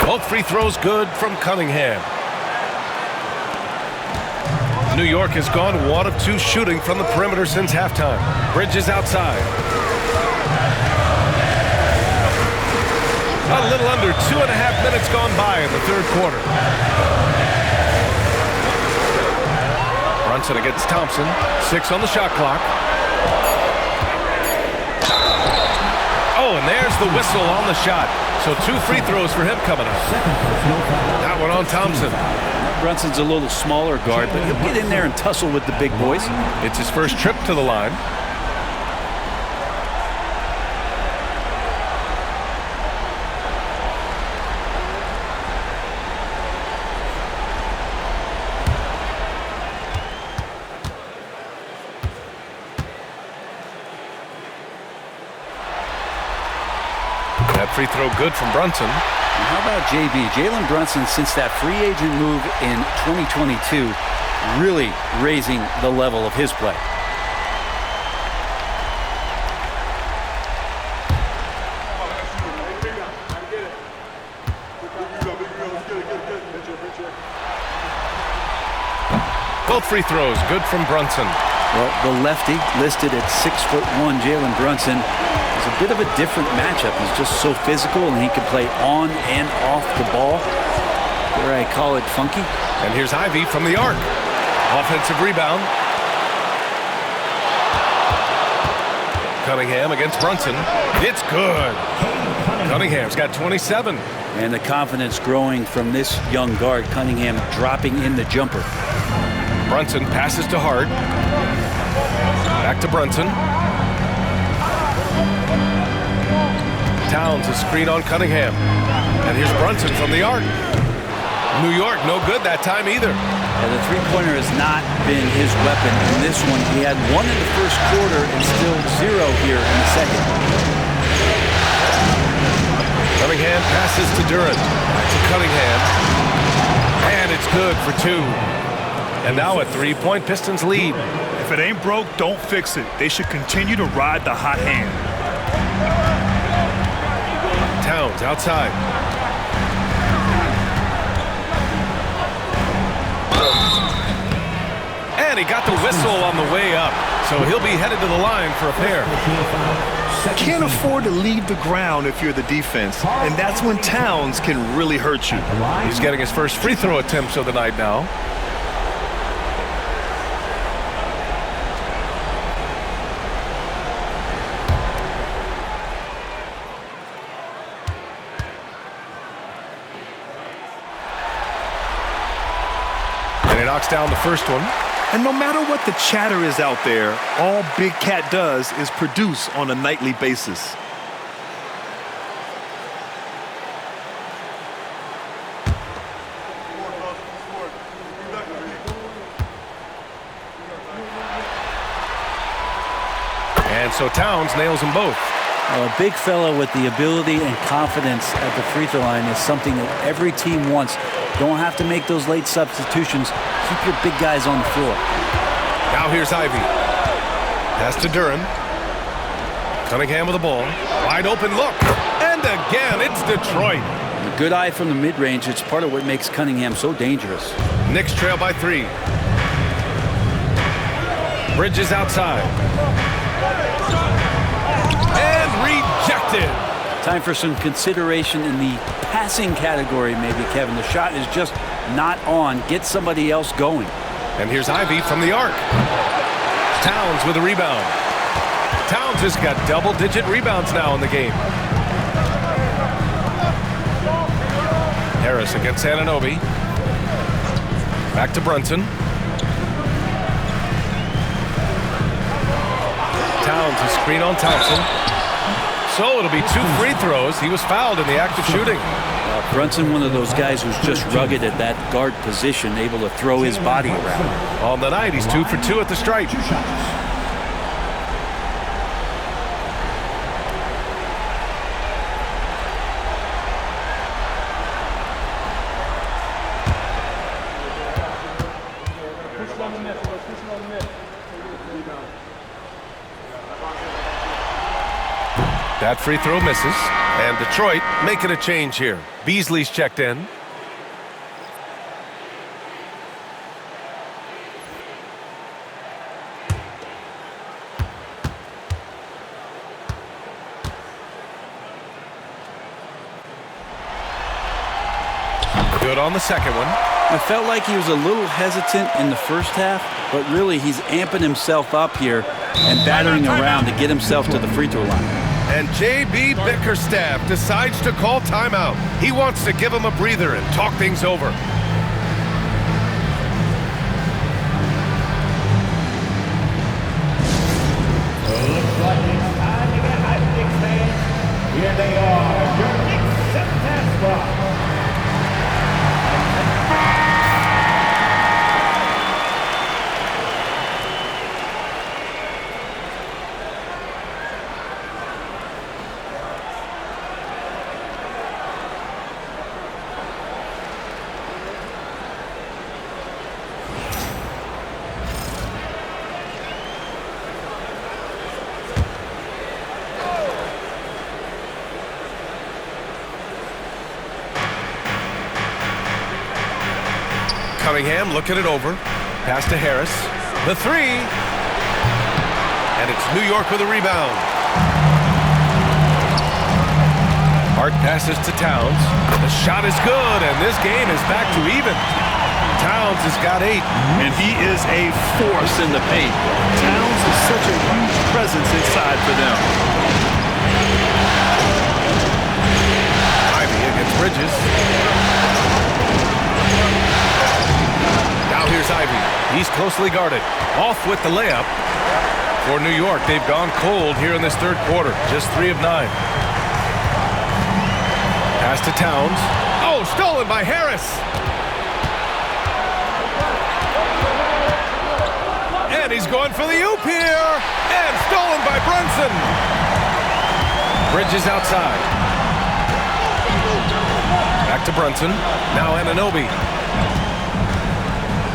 Both free throws good from Cunningham. New York has gone 1 of 2 shooting from the perimeter since halftime. Bridges outside. A little under 2.5 minutes gone by in the 3rd quarter. Brunson against Thompson. 6 on the shot clock. Oh, and there's the whistle on the shot. So 2 free throws for him coming up. That one on Thompson.
Brunson's a little smaller guard, but he'll get in there and tussle with the big boys.
It's his first trip to the line. That free throw good from Brunson.
And how about JB? Jalen Brunson, since that free agent move in 2022, really raising the level of his play.
Both free throws good from Brunson.
Well, the lefty listed at 6'1", Jalen Brunson, is a bit of a different matchup. He's just so physical, and he can play on and off the ball. Dare I call it funky?
And here's Ivy from the arc. Offensive rebound. Cunningham against Brunson. It's good. Cunningham's got 27.
And the confidence growing from this young guard. Cunningham dropping in the jumper.
Brunson passes to Hart. Back to Brunson. Towns a screen on Cunningham. And here's Brunson from the arc. New York no good that time either.
The three-pointer has not been his weapon in this one. He had 1 in the first quarter and still 0 here in the second.
Cunningham passes to Duren. To Cunningham. And it's good for 2. And now a 3-point Pistons lead.
If it ain't broke, don't fix it. They should continue to ride the hot hand.
Towns outside. And he got the whistle on the way up. So he'll be headed to the line for a pair.
Can't afford to leave the ground if you're the defense, and that's when Towns can really hurt you.
He's getting his first free throw attempts of the night now. And he knocks down the first one.
And no matter what the chatter is out there, all Big Cat does is produce on a nightly basis.
And so Towns nails them both.
A big fella with the ability and confidence at the free throw line is something that every team wants. Don't have to make those late substitutions. Keep your big guys on the floor.
Now here's Ivy. Pass to Durham. Cunningham with the ball. Wide open look. And again, it's Detroit.
A good eye from the mid-range. It's part of what makes Cunningham so dangerous.
Knicks trail by 3. Bridges outside. And rejected.
Time for some consideration in the passing category, maybe, Kevin. The shot is just not on. Get somebody else going.
And here's Ivy from the arc. Towns with a rebound. Towns has got double-digit rebounds now in the game. Harris against Anunoby. Back to Brunson. Towns a screen on Thompson. So it'll be 2 free throws. He was fouled in the act of shooting.
Brunson, one of those guys who's just rugged at that guard position, able to throw his body around.
On the night, he's 2 for 2 at the stripe. That free throw misses, and Detroit making a change here. Beasley's checked in. Good on the second one.
I felt like he was a little hesitant in the first half, but really he's amping himself up here and battering around to get himself to the free throw line.
And J.B. Bickerstaff decides to call timeout. He wants to give him a breather and talk things over.
Looks like it's time to get hyped, Knicks fans. Here they are, your Knicks September spot.
Cunningham looking it over. Pass to Harris. The 3. And it's New York with a rebound. Hart passes to Towns. The shot is good, and this game is back to even. Towns has got 8.
And he is a force in the paint. Towns is such a huge presence inside for them.
Ivy against Bridges. Now here's Ivy. He's closely guarded. Off with the layup. For New York, they've gone cold here in this third quarter. Just 3 of 9. Pass to Towns. Oh, stolen by Harris. And he's going for the oop here. And stolen by Brunson. Bridges outside. Back to Brunson. Now Anunoby.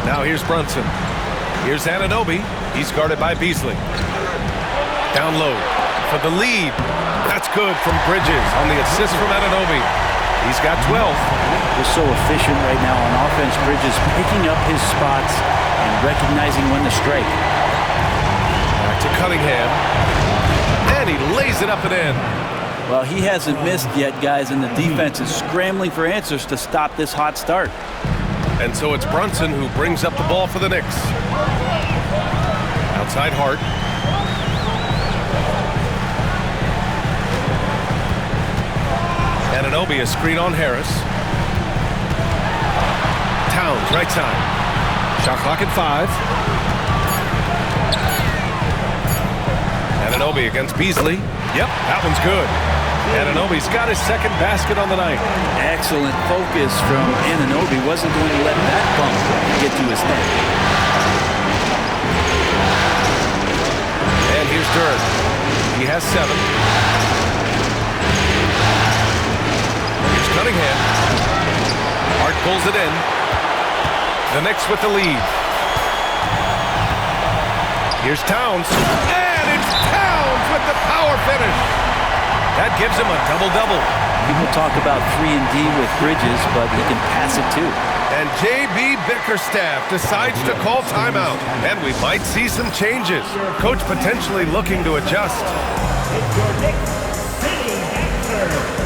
Now here's Brunson. Here's Anunoby. He's guarded by Beasley. Down low for the lead. That's good from Bridges on the assist from Anunoby. He's got 12.
They're so efficient right now on offense. Bridges picking up his spots and recognizing when to strike.
Back to Cunningham. And he lays it up and in.
Well, he hasn't missed yet, guys, and the defense is scrambling for answers to stop this hot start.
And so it's Brunson who brings up the ball for the Knicks. Outside Hart. Anunoby, a screen on Harris. Towns, right side. Shot clock at 5. Anunoby against Beasley. Yep, that one's good. Anunoby's got his second basket on the night.
Excellent focus from Anunoby. Wasn't going to let that bump get to his head.
And here's Durant. He has 7. Here's Cunningham. Hart pulls it in. The Knicks with the lead. Here's Towns. And it's Towns with the power finish. That gives him a double-double.
People talk about 3-and-D with Bridges, but he can pass it too.
And J.B. Bickerstaff decides to call timeout. And we might see some changes. Coach potentially looking to adjust.
It's your Knicks City answer.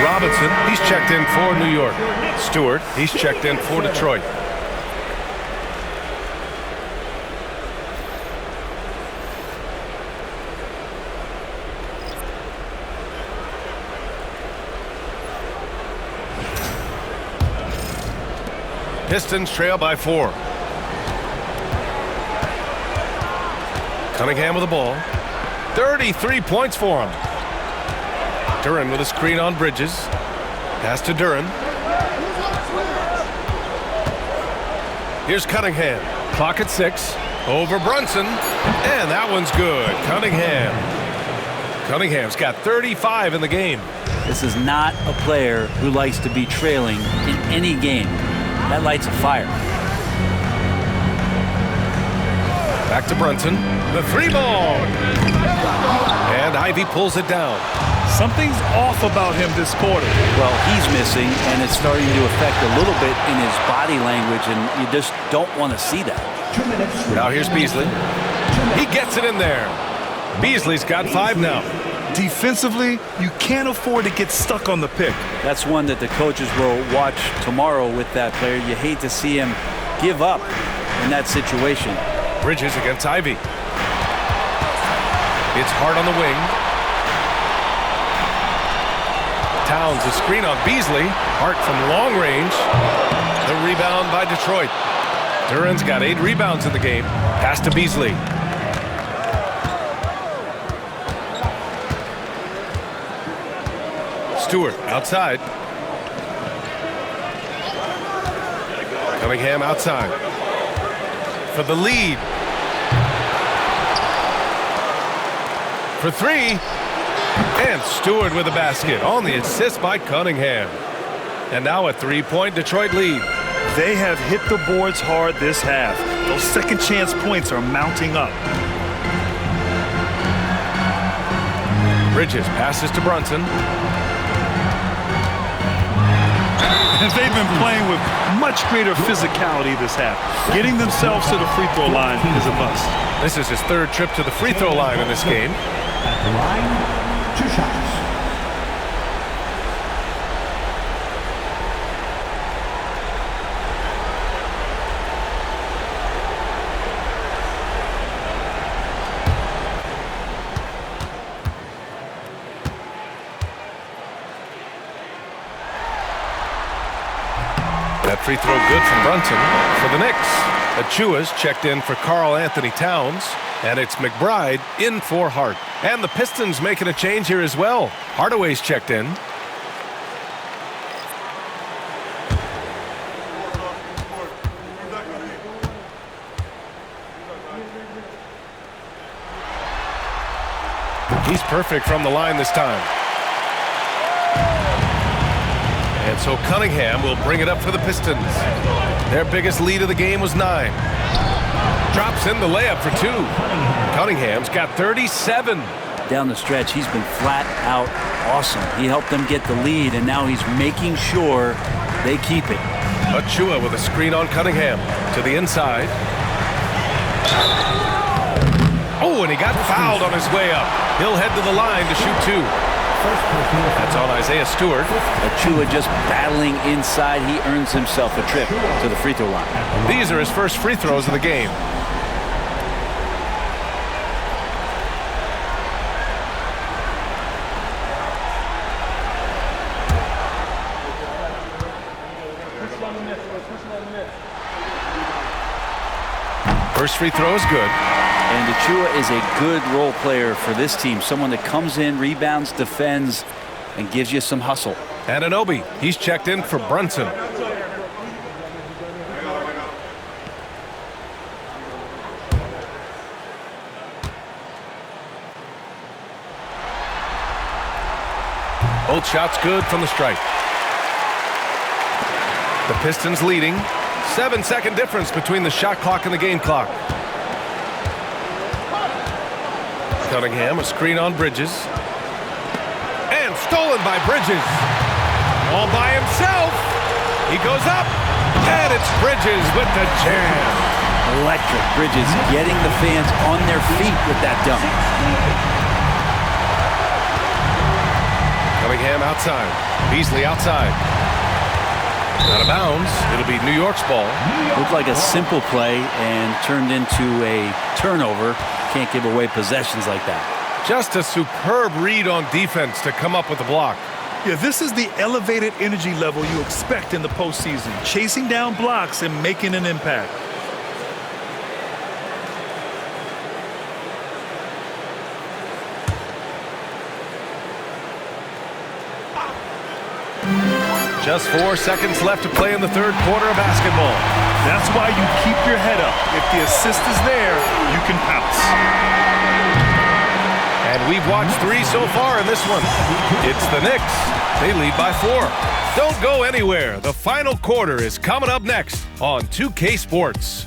Robinson, he's checked in for New York. Stewart, he's checked in for Detroit. Pistons trail by 4. Cunningham with the ball. 33 points for him. Duran with a screen on Bridges. Pass to Duran. Here's Cunningham. Clock at 6. Over Brunson. And that one's good. Cunningham's got 35 in the game.
This is not a player who likes to be trailing in any game. That lights a fire.
Back to Brunson. The 3-ball. And Ivy pulls it down.
Something's off about him this quarter.
Well, he's missing, and it's starting to affect a little bit in his body language, and you just don't want to see that.
Now here's Beasley. He gets it in there. Beasley's got 5 now.
Defensively, you can't afford to get stuck on the pick.
That's one that the coaches will watch tomorrow with that player. You hate to see him give up in that situation.
Bridges against Ivy. It's Hart on the wing. Towns, a screen on Beasley. Hart from long range. The rebound by Detroit. Duran's got 8 rebounds in the game. Pass to Beasley. Stewart outside. Cunningham outside. For the lead. For 3. And Stewart with a basket on the assist by Cunningham. And now a 3-point Detroit lead.
They have hit the boards hard this half. Those second chance points are mounting up.
Bridges passes to Brunson.
They've been playing with much greater physicality this half. Getting themselves to the free throw line is a must.
This is his 3rd trip to the free throw line in this game.
At the line, 2 shots.
That free throw good from Brunson for the Knicks. Achua's checked in for Karl Anthony Towns, and it's McBride in for Hart. And the Pistons making a change here as well. Hardaway's checked in. He's perfect from the line this time. And so Cunningham will bring it up for the Pistons. Their biggest lead of the game was 9. Drops in the layup for 2. Cunningham's got 37.
Down the stretch, he's been flat out awesome. He helped them get the lead, and now he's making sure they keep it.
Achua with a screen on Cunningham to the inside. Oh, and he got fouled on his way up. He'll head to the line to shoot 2. That's on Isaiah Stewart.
Achua just battling inside. He earns himself a trip to the free throw line.
These are his first free throws of the game. First free throw is good.
And Achua is a good role player for this team. Someone that comes in, rebounds, defends, and gives you some hustle.
Anunoby, he's checked in for Brunson. Both shots good from the stripe. The Pistons leading. 7-second difference between the shot clock and the game clock. Cunningham, a screen on Bridges. And stolen by Bridges. All by himself. He goes up. And it's Bridges with the jam.
Electric. Bridges getting the fans on their feet with that dunk.
Cunningham outside. Beasley outside. Out of bounds. It'll be New York's ball.
Looked like a simple play and turned into a turnover. Can't give away possessions like that.
Just a superb read on defense to come up with the block.
Yeah, this is the elevated energy level you expect in the postseason. Chasing down blocks and making an impact.
Just 4 seconds left to play in the third quarter of basketball.
That's why you keep your head up. If the assist is there, you can pounce.
And we've watched 3 so far in this one. It's the Knicks. They lead by 4. Don't go anywhere. The final quarter is coming up next on 2K Sports.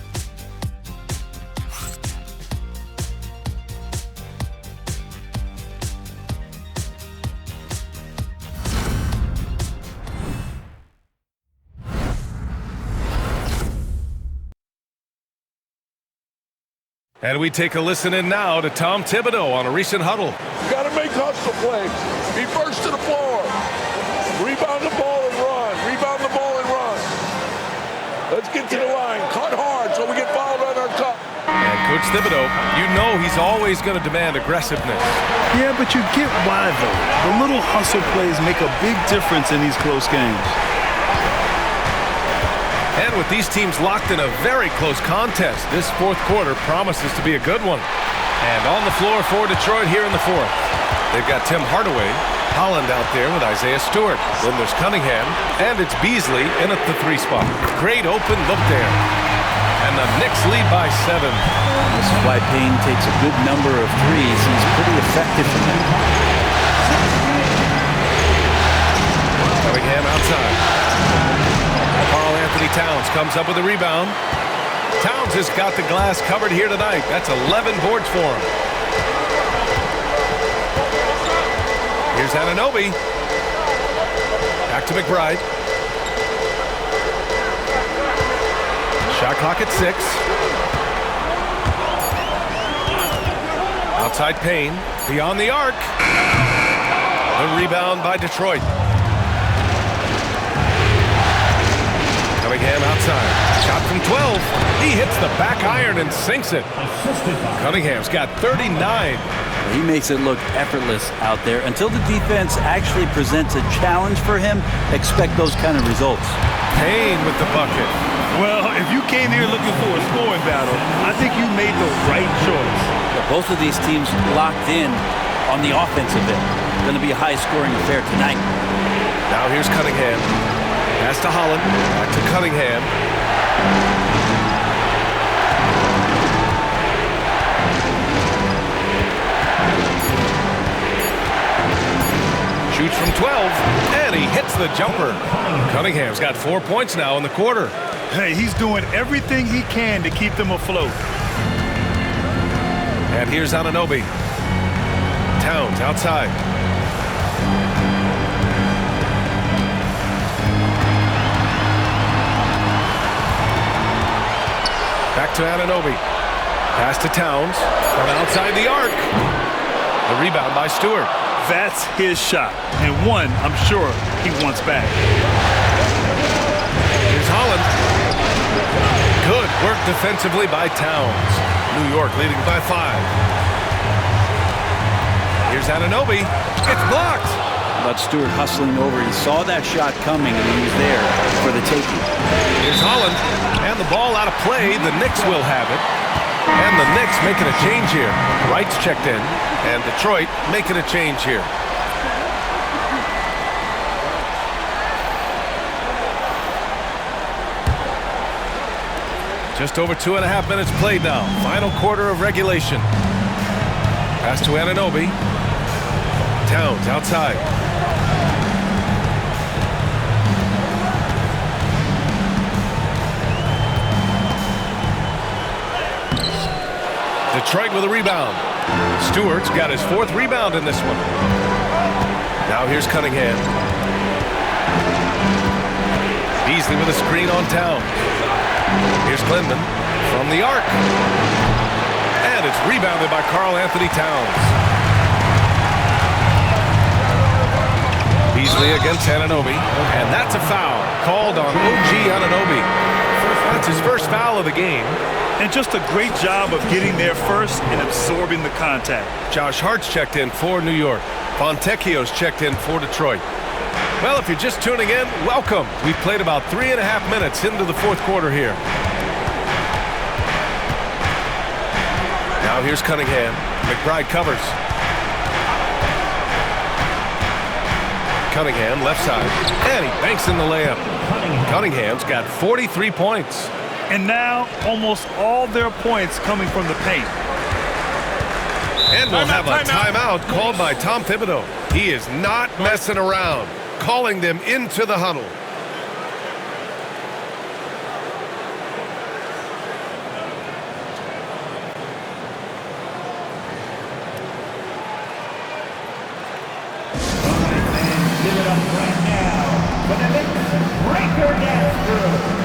And we take a listen in now to Tom Thibodeau on a recent huddle.
You got to make hustle plays. Be first to the floor. Rebound the ball and run. Rebound the ball and run. Let's get to the line. Cut hard so we get fouled on our cut.
And Coach Thibodeau, you know he's always going to demand aggressiveness.
Yeah, but you get why, though. The little hustle plays make a big difference in these close games.
And with these teams locked in a very close contest, this fourth quarter promises to be a good one. And on the floor for Detroit here in the fourth. They've got Tim Hardaway, Holland out there with Isaiah Stewart. Then there's Cunningham, and it's Beasley in at the 3 spot. Great open look there. And the Knicks lead by 7.
This is why Payne takes a good number of threes. He's pretty effective from that.
Cunningham outside. Karl Anthony Towns comes up with a rebound. Towns has got the glass covered here tonight. That's 11 boards for him. Here's Anunoby. Back to McBride. Shot clock at 6. Outside Payne. Beyond the arc. The rebound by Detroit. Cunningham outside. Shot from 12. He hits the back iron and sinks it. Cunningham's got 39.
He makes it look effortless out there. Until the defense actually presents a challenge for him, expect those kind of results.
Payne with the bucket.
Well, if you came here looking for a scoring battle, I think you made the right choice.
Both of these teams locked in on the offensive end. Going to be a high-scoring affair tonight.
Now here's Cunningham. Pass to Holland. Back to Cunningham. Shoots from 12, and he hits the jumper. Cunningham's got 4 points now in the quarter.
Hey, he's doing everything he can to keep them afloat.
And here's Anunoby. Towns outside. Back to Anunoby. Pass to Towns from outside the arc. The rebound by Stewart.
That's his shot, and one I'm sure he wants back.
Here's Holland. Good work defensively by Towns. New York leading by 5. Here's Anunoby. It's blocked.
But Stewart hustling over. He saw that shot coming, and he was there for the taking.
Here's Holland. And the ball out of play. The Knicks will have it. And the Knicks making a change here. Wright's checked in. And Detroit making a change here. Just over 2.5 minutes played now. Final quarter of regulation. Pass to Anunoby. Towns outside. Detroit with a rebound. Stewart's got his 4th rebound in this one. Now here's Cunningham. Beasley with a screen on Towns. Here's Clinton from the arc. And it's rebounded by Karl Anthony Towns. Beasley against Anunoby. And that's a foul called on OG Anunoby. That's his first foul of the game.
And just a great job of getting there first and absorbing the contact.
Josh Hart's checked in for New York. Fontecchio's checked in for Detroit. Well, if you're just tuning in, welcome. We've played about 3.5 minutes into the 4th quarter here. Now here's Cunningham. McBride covers. Cunningham left side. And he banks in the layup. Cunningham's got 43 points.
And now almost all their points coming from the paint.
And we'll have a timeout called by Tom Thibodeau. He is not messing around, calling them into the huddle.
Give it up right now for the Knicks breaker dance crew.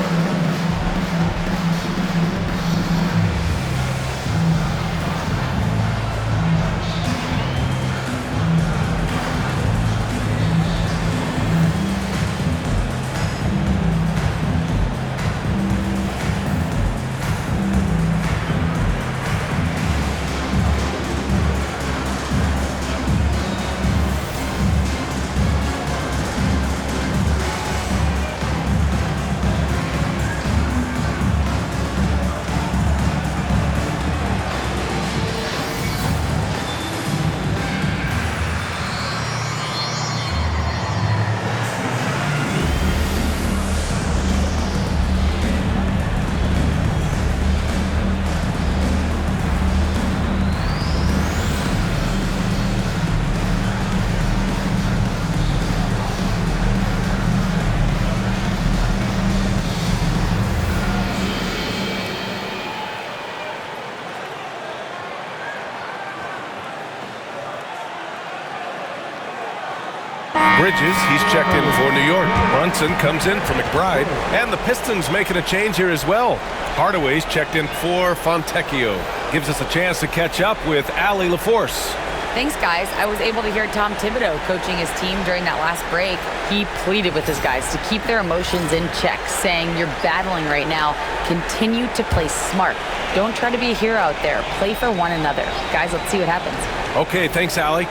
Bridges, he's checked in for New York. Brunson comes in for McBride. And the Pistons making a change here as well. Hardaway's checked in for Fontecchio. Gives us a chance to catch up with Allie LaForce.
Thanks, guys. I was able to hear Tom Thibodeau coaching his team during that last break. He pleaded with his guys to keep their emotions in check, saying, "You're battling right now. Continue to play smart. Don't try to be a hero out there. Play for one another." Guys, let's see what happens.
Okay, thanks, Allie.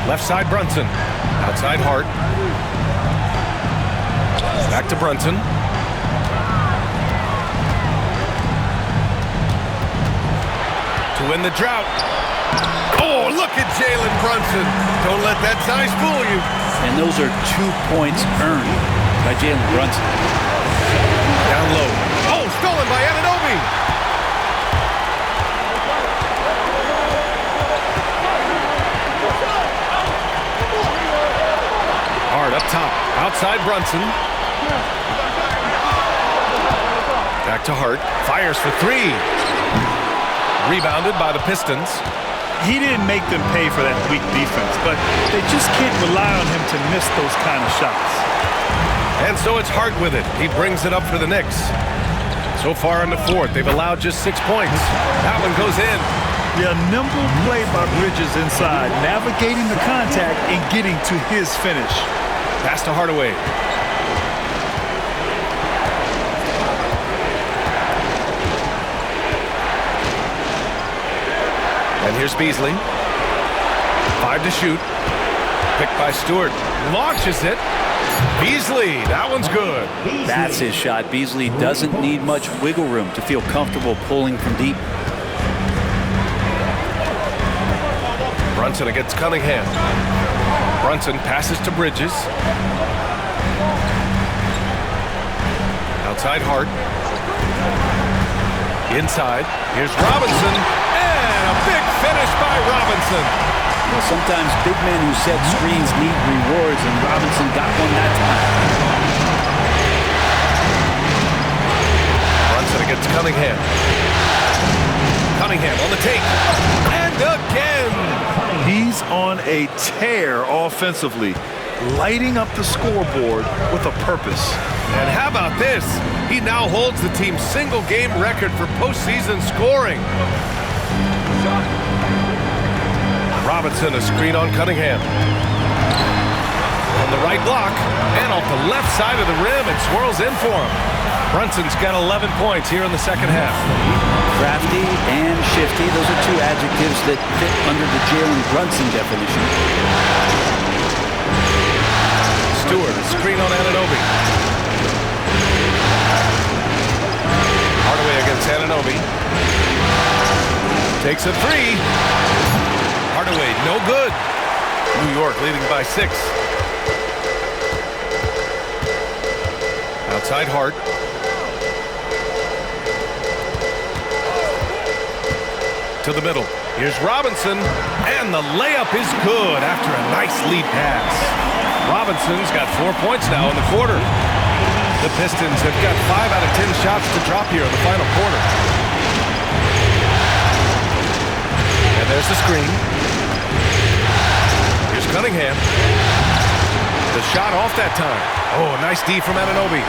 Left side, Brunson. Outside, Hart. Back to Brunson. To win the drought. Oh, look at Jalen Brunson. Don't let that size fool you.
And those are 2 points earned by Jalen Brunson.
Down low. Oh, stolen by Anunoby. Hard up top. Outside Brunson. Back to Hart. Fires for three. Rebounded by the Pistons.
He didn't make them pay for that weak defense, but they just can't rely on him to miss those kind of shots.
And so it's Hart with it. He brings it up for the Knicks. So far in the fourth, they've allowed just 6 points. That one goes in.
Yeah, nimble play by Bridges inside, navigating the contact and getting to his finish.
Pass to Hardaway. And here's Beasley. 5 to shoot. Picked by Stewart. Launches it. Beasley, that one's good.
That's his shot. Beasley doesn't need much wiggle room to feel comfortable pulling from deep.
Brunson against Cunningham. Brunson passes to Bridges. Outside Hart. Inside. Here's Robinson. And a big finish by Robinson.
Well, sometimes big men who set screens need rewards, and Robinson got one that time.
Brunson against Cunningham. Cunningham on the take. And again.
He's on a tear offensively, lighting up the scoreboard with a purpose.
And how about this? He now holds the team's single-game record for postseason scoring. Robinson, a screen on Cunningham. On the right block, and off the left side of the rim, it swirls in for him. Brunson's got 11 points here in the second half.
Crafty and shifty, those are two adjectives that fit under the Jalen Brunson definition.
Stewart, a screen on Anunoby. Hardaway against Anunoby. Takes a three. Hardaway, no good. New York leading by 6. Outside Hart. To the middle. Here's Robinson, and the layup is good after a nice lead pass. Robinson's got 4 points now in the quarter. The Pistons have got 5 out of 10 shots to drop here in the final quarter. And there's the screen. Here's Cunningham. The shot off that time. Oh, nice D from Anunoby.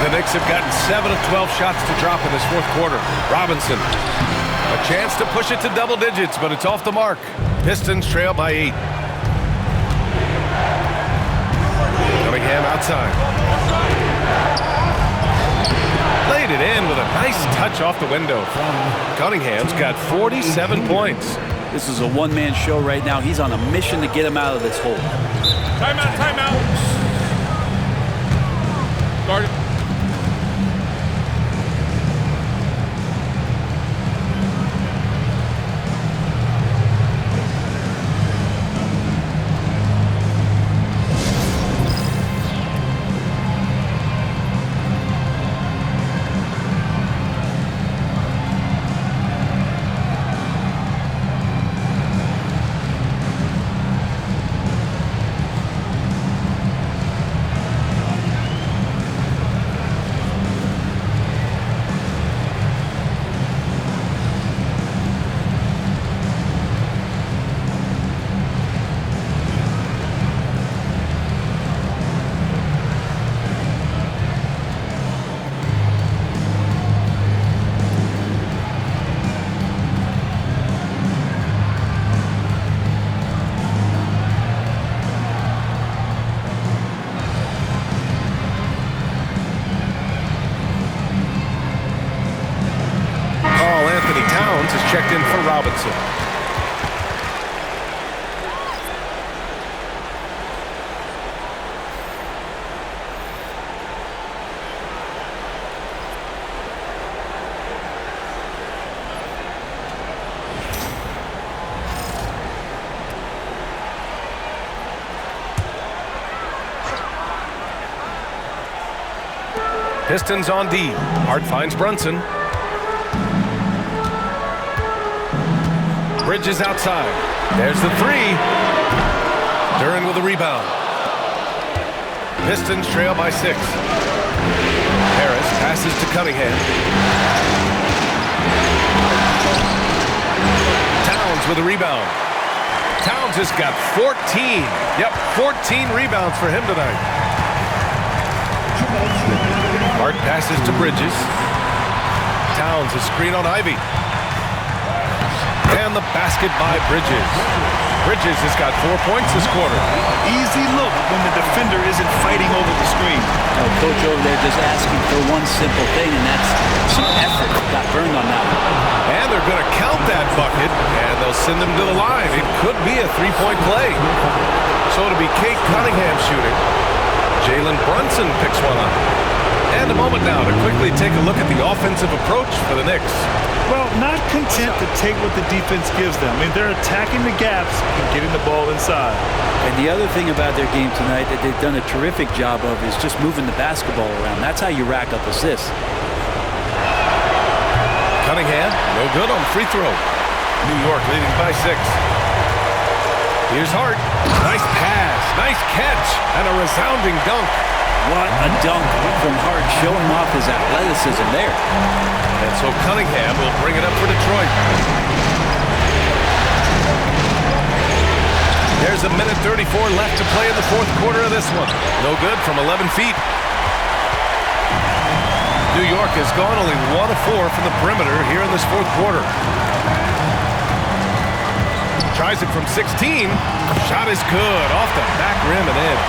The Knicks have gotten 7 of 12 shots to drop in this fourth quarter. Robinson, a chance to push it to double digits, but it's off the mark. Pistons trail by 8. Cunningham outside. Laid it in with a nice touch off the window. Cunningham's got 47 points.
This is a one-man show right now. He's on a mission to get him out of this hole.
Timeout, timeout. Guard it. Is checked in for Robinson. Pistons on D. Hart finds Brunson. Bridges outside. There's the three. Duren with a rebound. Pistons trail by 6. Harris passes to Cunningham. Towns with a rebound. Towns has got 14. Yep, 14 rebounds for him tonight. Hart passes to Bridges. Towns a screen on Ivy. And the basket by Bridges. Bridges has got 4 points this quarter.
Easy look when the defender isn't fighting over the screen.
Coach over there just asking for one simple thing, and that's some effort. Got burned on that one.
And they're going to count that bucket, and they'll send him to the line. It could be a three-point play. So it'll be Kate Cunningham shooting. Jalen Brunson picks one up. And a moment now to quickly take a look at the offensive approach for the Knicks.
Well, not content to take what the defense gives them. I mean, they're attacking the gaps and getting the ball inside.
And the other thing about their game tonight that they've done a terrific job of is just moving the basketball around. That's how you rack up assists.
Cunningham, no good on free throw. New York leading by 6. Here's Hart. Nice pass, nice catch, and a resounding dunk.
What a dunk from Hart, showing off his athleticism there.
And so Cunningham will bring it up for Detroit. There's a minute 34 left to play in the fourth quarter of this one. No good from 11 feet. New York has gone only 1 of 4 from the perimeter here in this fourth quarter. Tries it from 16. Shot is good off the back rim and in.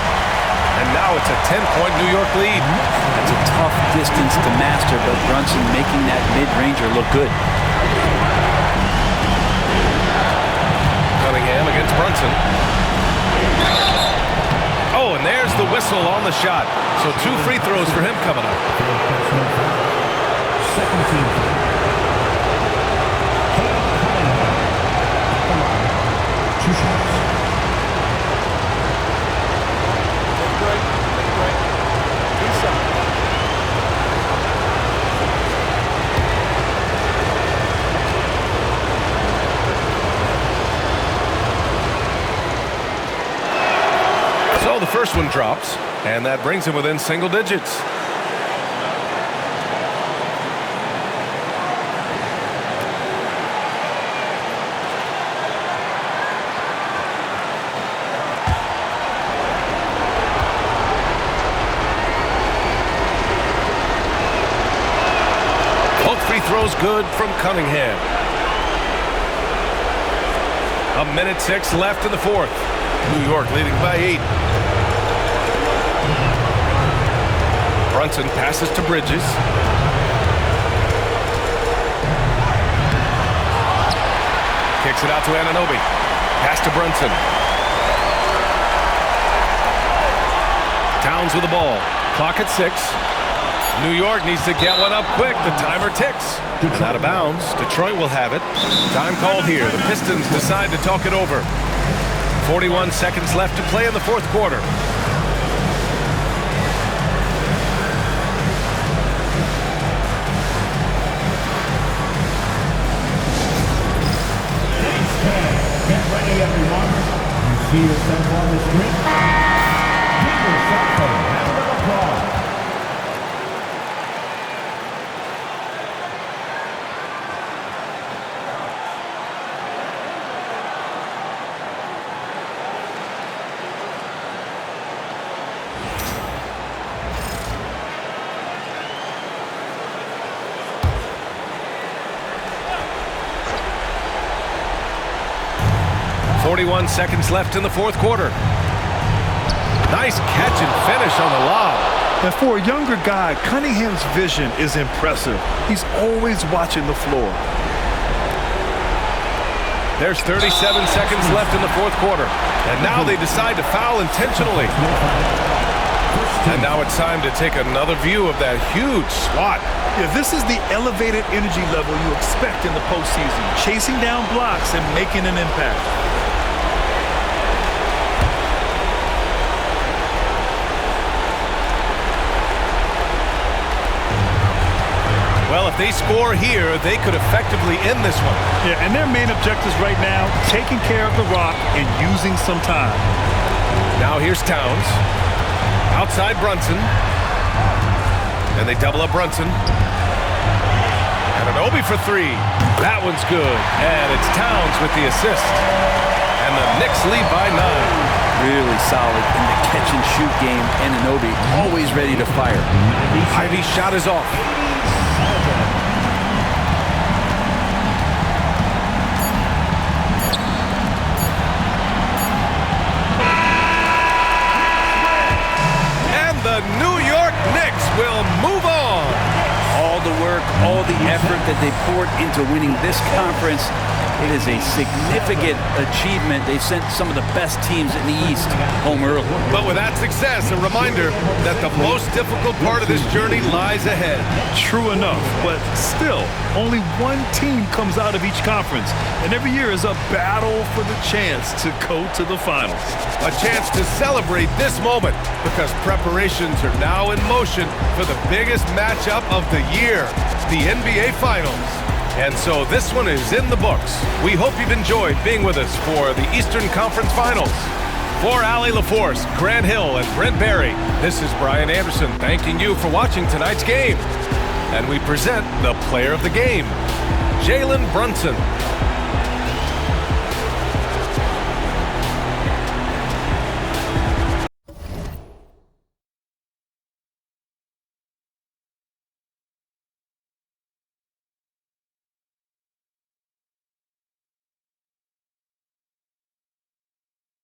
And now it's a 10-point New York lead.
That's a tough distance to master, but Brunson making that mid-ranger look good.
Cunningham against Brunson. Oh, and there's the whistle on the shot. So 2 free throws for him coming up.
Second team. Two shots.
So the first one drops, and that brings him within single digits. Both free throws good from Cunningham. A minute 6 left in the fourth. New York leading by 8. Brunson passes to Bridges. Kicks it out to Anunoby. Pass to Brunson. Towns with the ball. Clock at 6. New York needs to get one up quick. The timer ticks. And out of bounds. Detroit will have it. Time called here. The Pistons decide to talk it over. 41 seconds left to play in the fourth quarter.
Get ready, everyone. You see yourself on the screen? Give yourself a round of applause.
.41 seconds left in the fourth quarter. Nice catch and finish on the lob.
And for a younger guy, Cunningham's vision is impressive. He's always watching the floor.
There's 37 seconds left in the fourth quarter. And now they decide to foul intentionally. And now it's time to take another view of that huge swat.
Yeah, this is the elevated energy level you expect in the postseason. Chasing down blocks and making an impact.
they score here, they could effectively end this one.
Yeah, and their main objectives right now, taking care of the rock and using some time.
Now here's Towns. Outside Brunson. And they double up Brunson. And an Obi for three. That one's good. And it's Towns with the assist. And the Knicks lead by 9.
Really solid in the catch-and-shoot game. And Anunoby always ready to fire.
Ivy's shot is off. And the New York Knicks will move on.
All the work, all the effort that they poured into winning this conference. It is a significant achievement. They've sent some of the best teams in the East home early.
But with that success, a reminder that the most difficult part of this journey lies ahead.
True enough, but still, only one team comes out of each conference, and every year is a battle for the chance to go to the finals.
A chance to celebrate this moment because preparations are now in motion for the biggest matchup of the year, the NBA Finals. And so this one is in the books. We hope you've enjoyed being with us for the Eastern Conference Finals. For Allie LaForce, Grant Hill, and Brent Barry, this is Brian Anderson thanking you for watching tonight's game. And we present the player of the game, Jalen Brunson.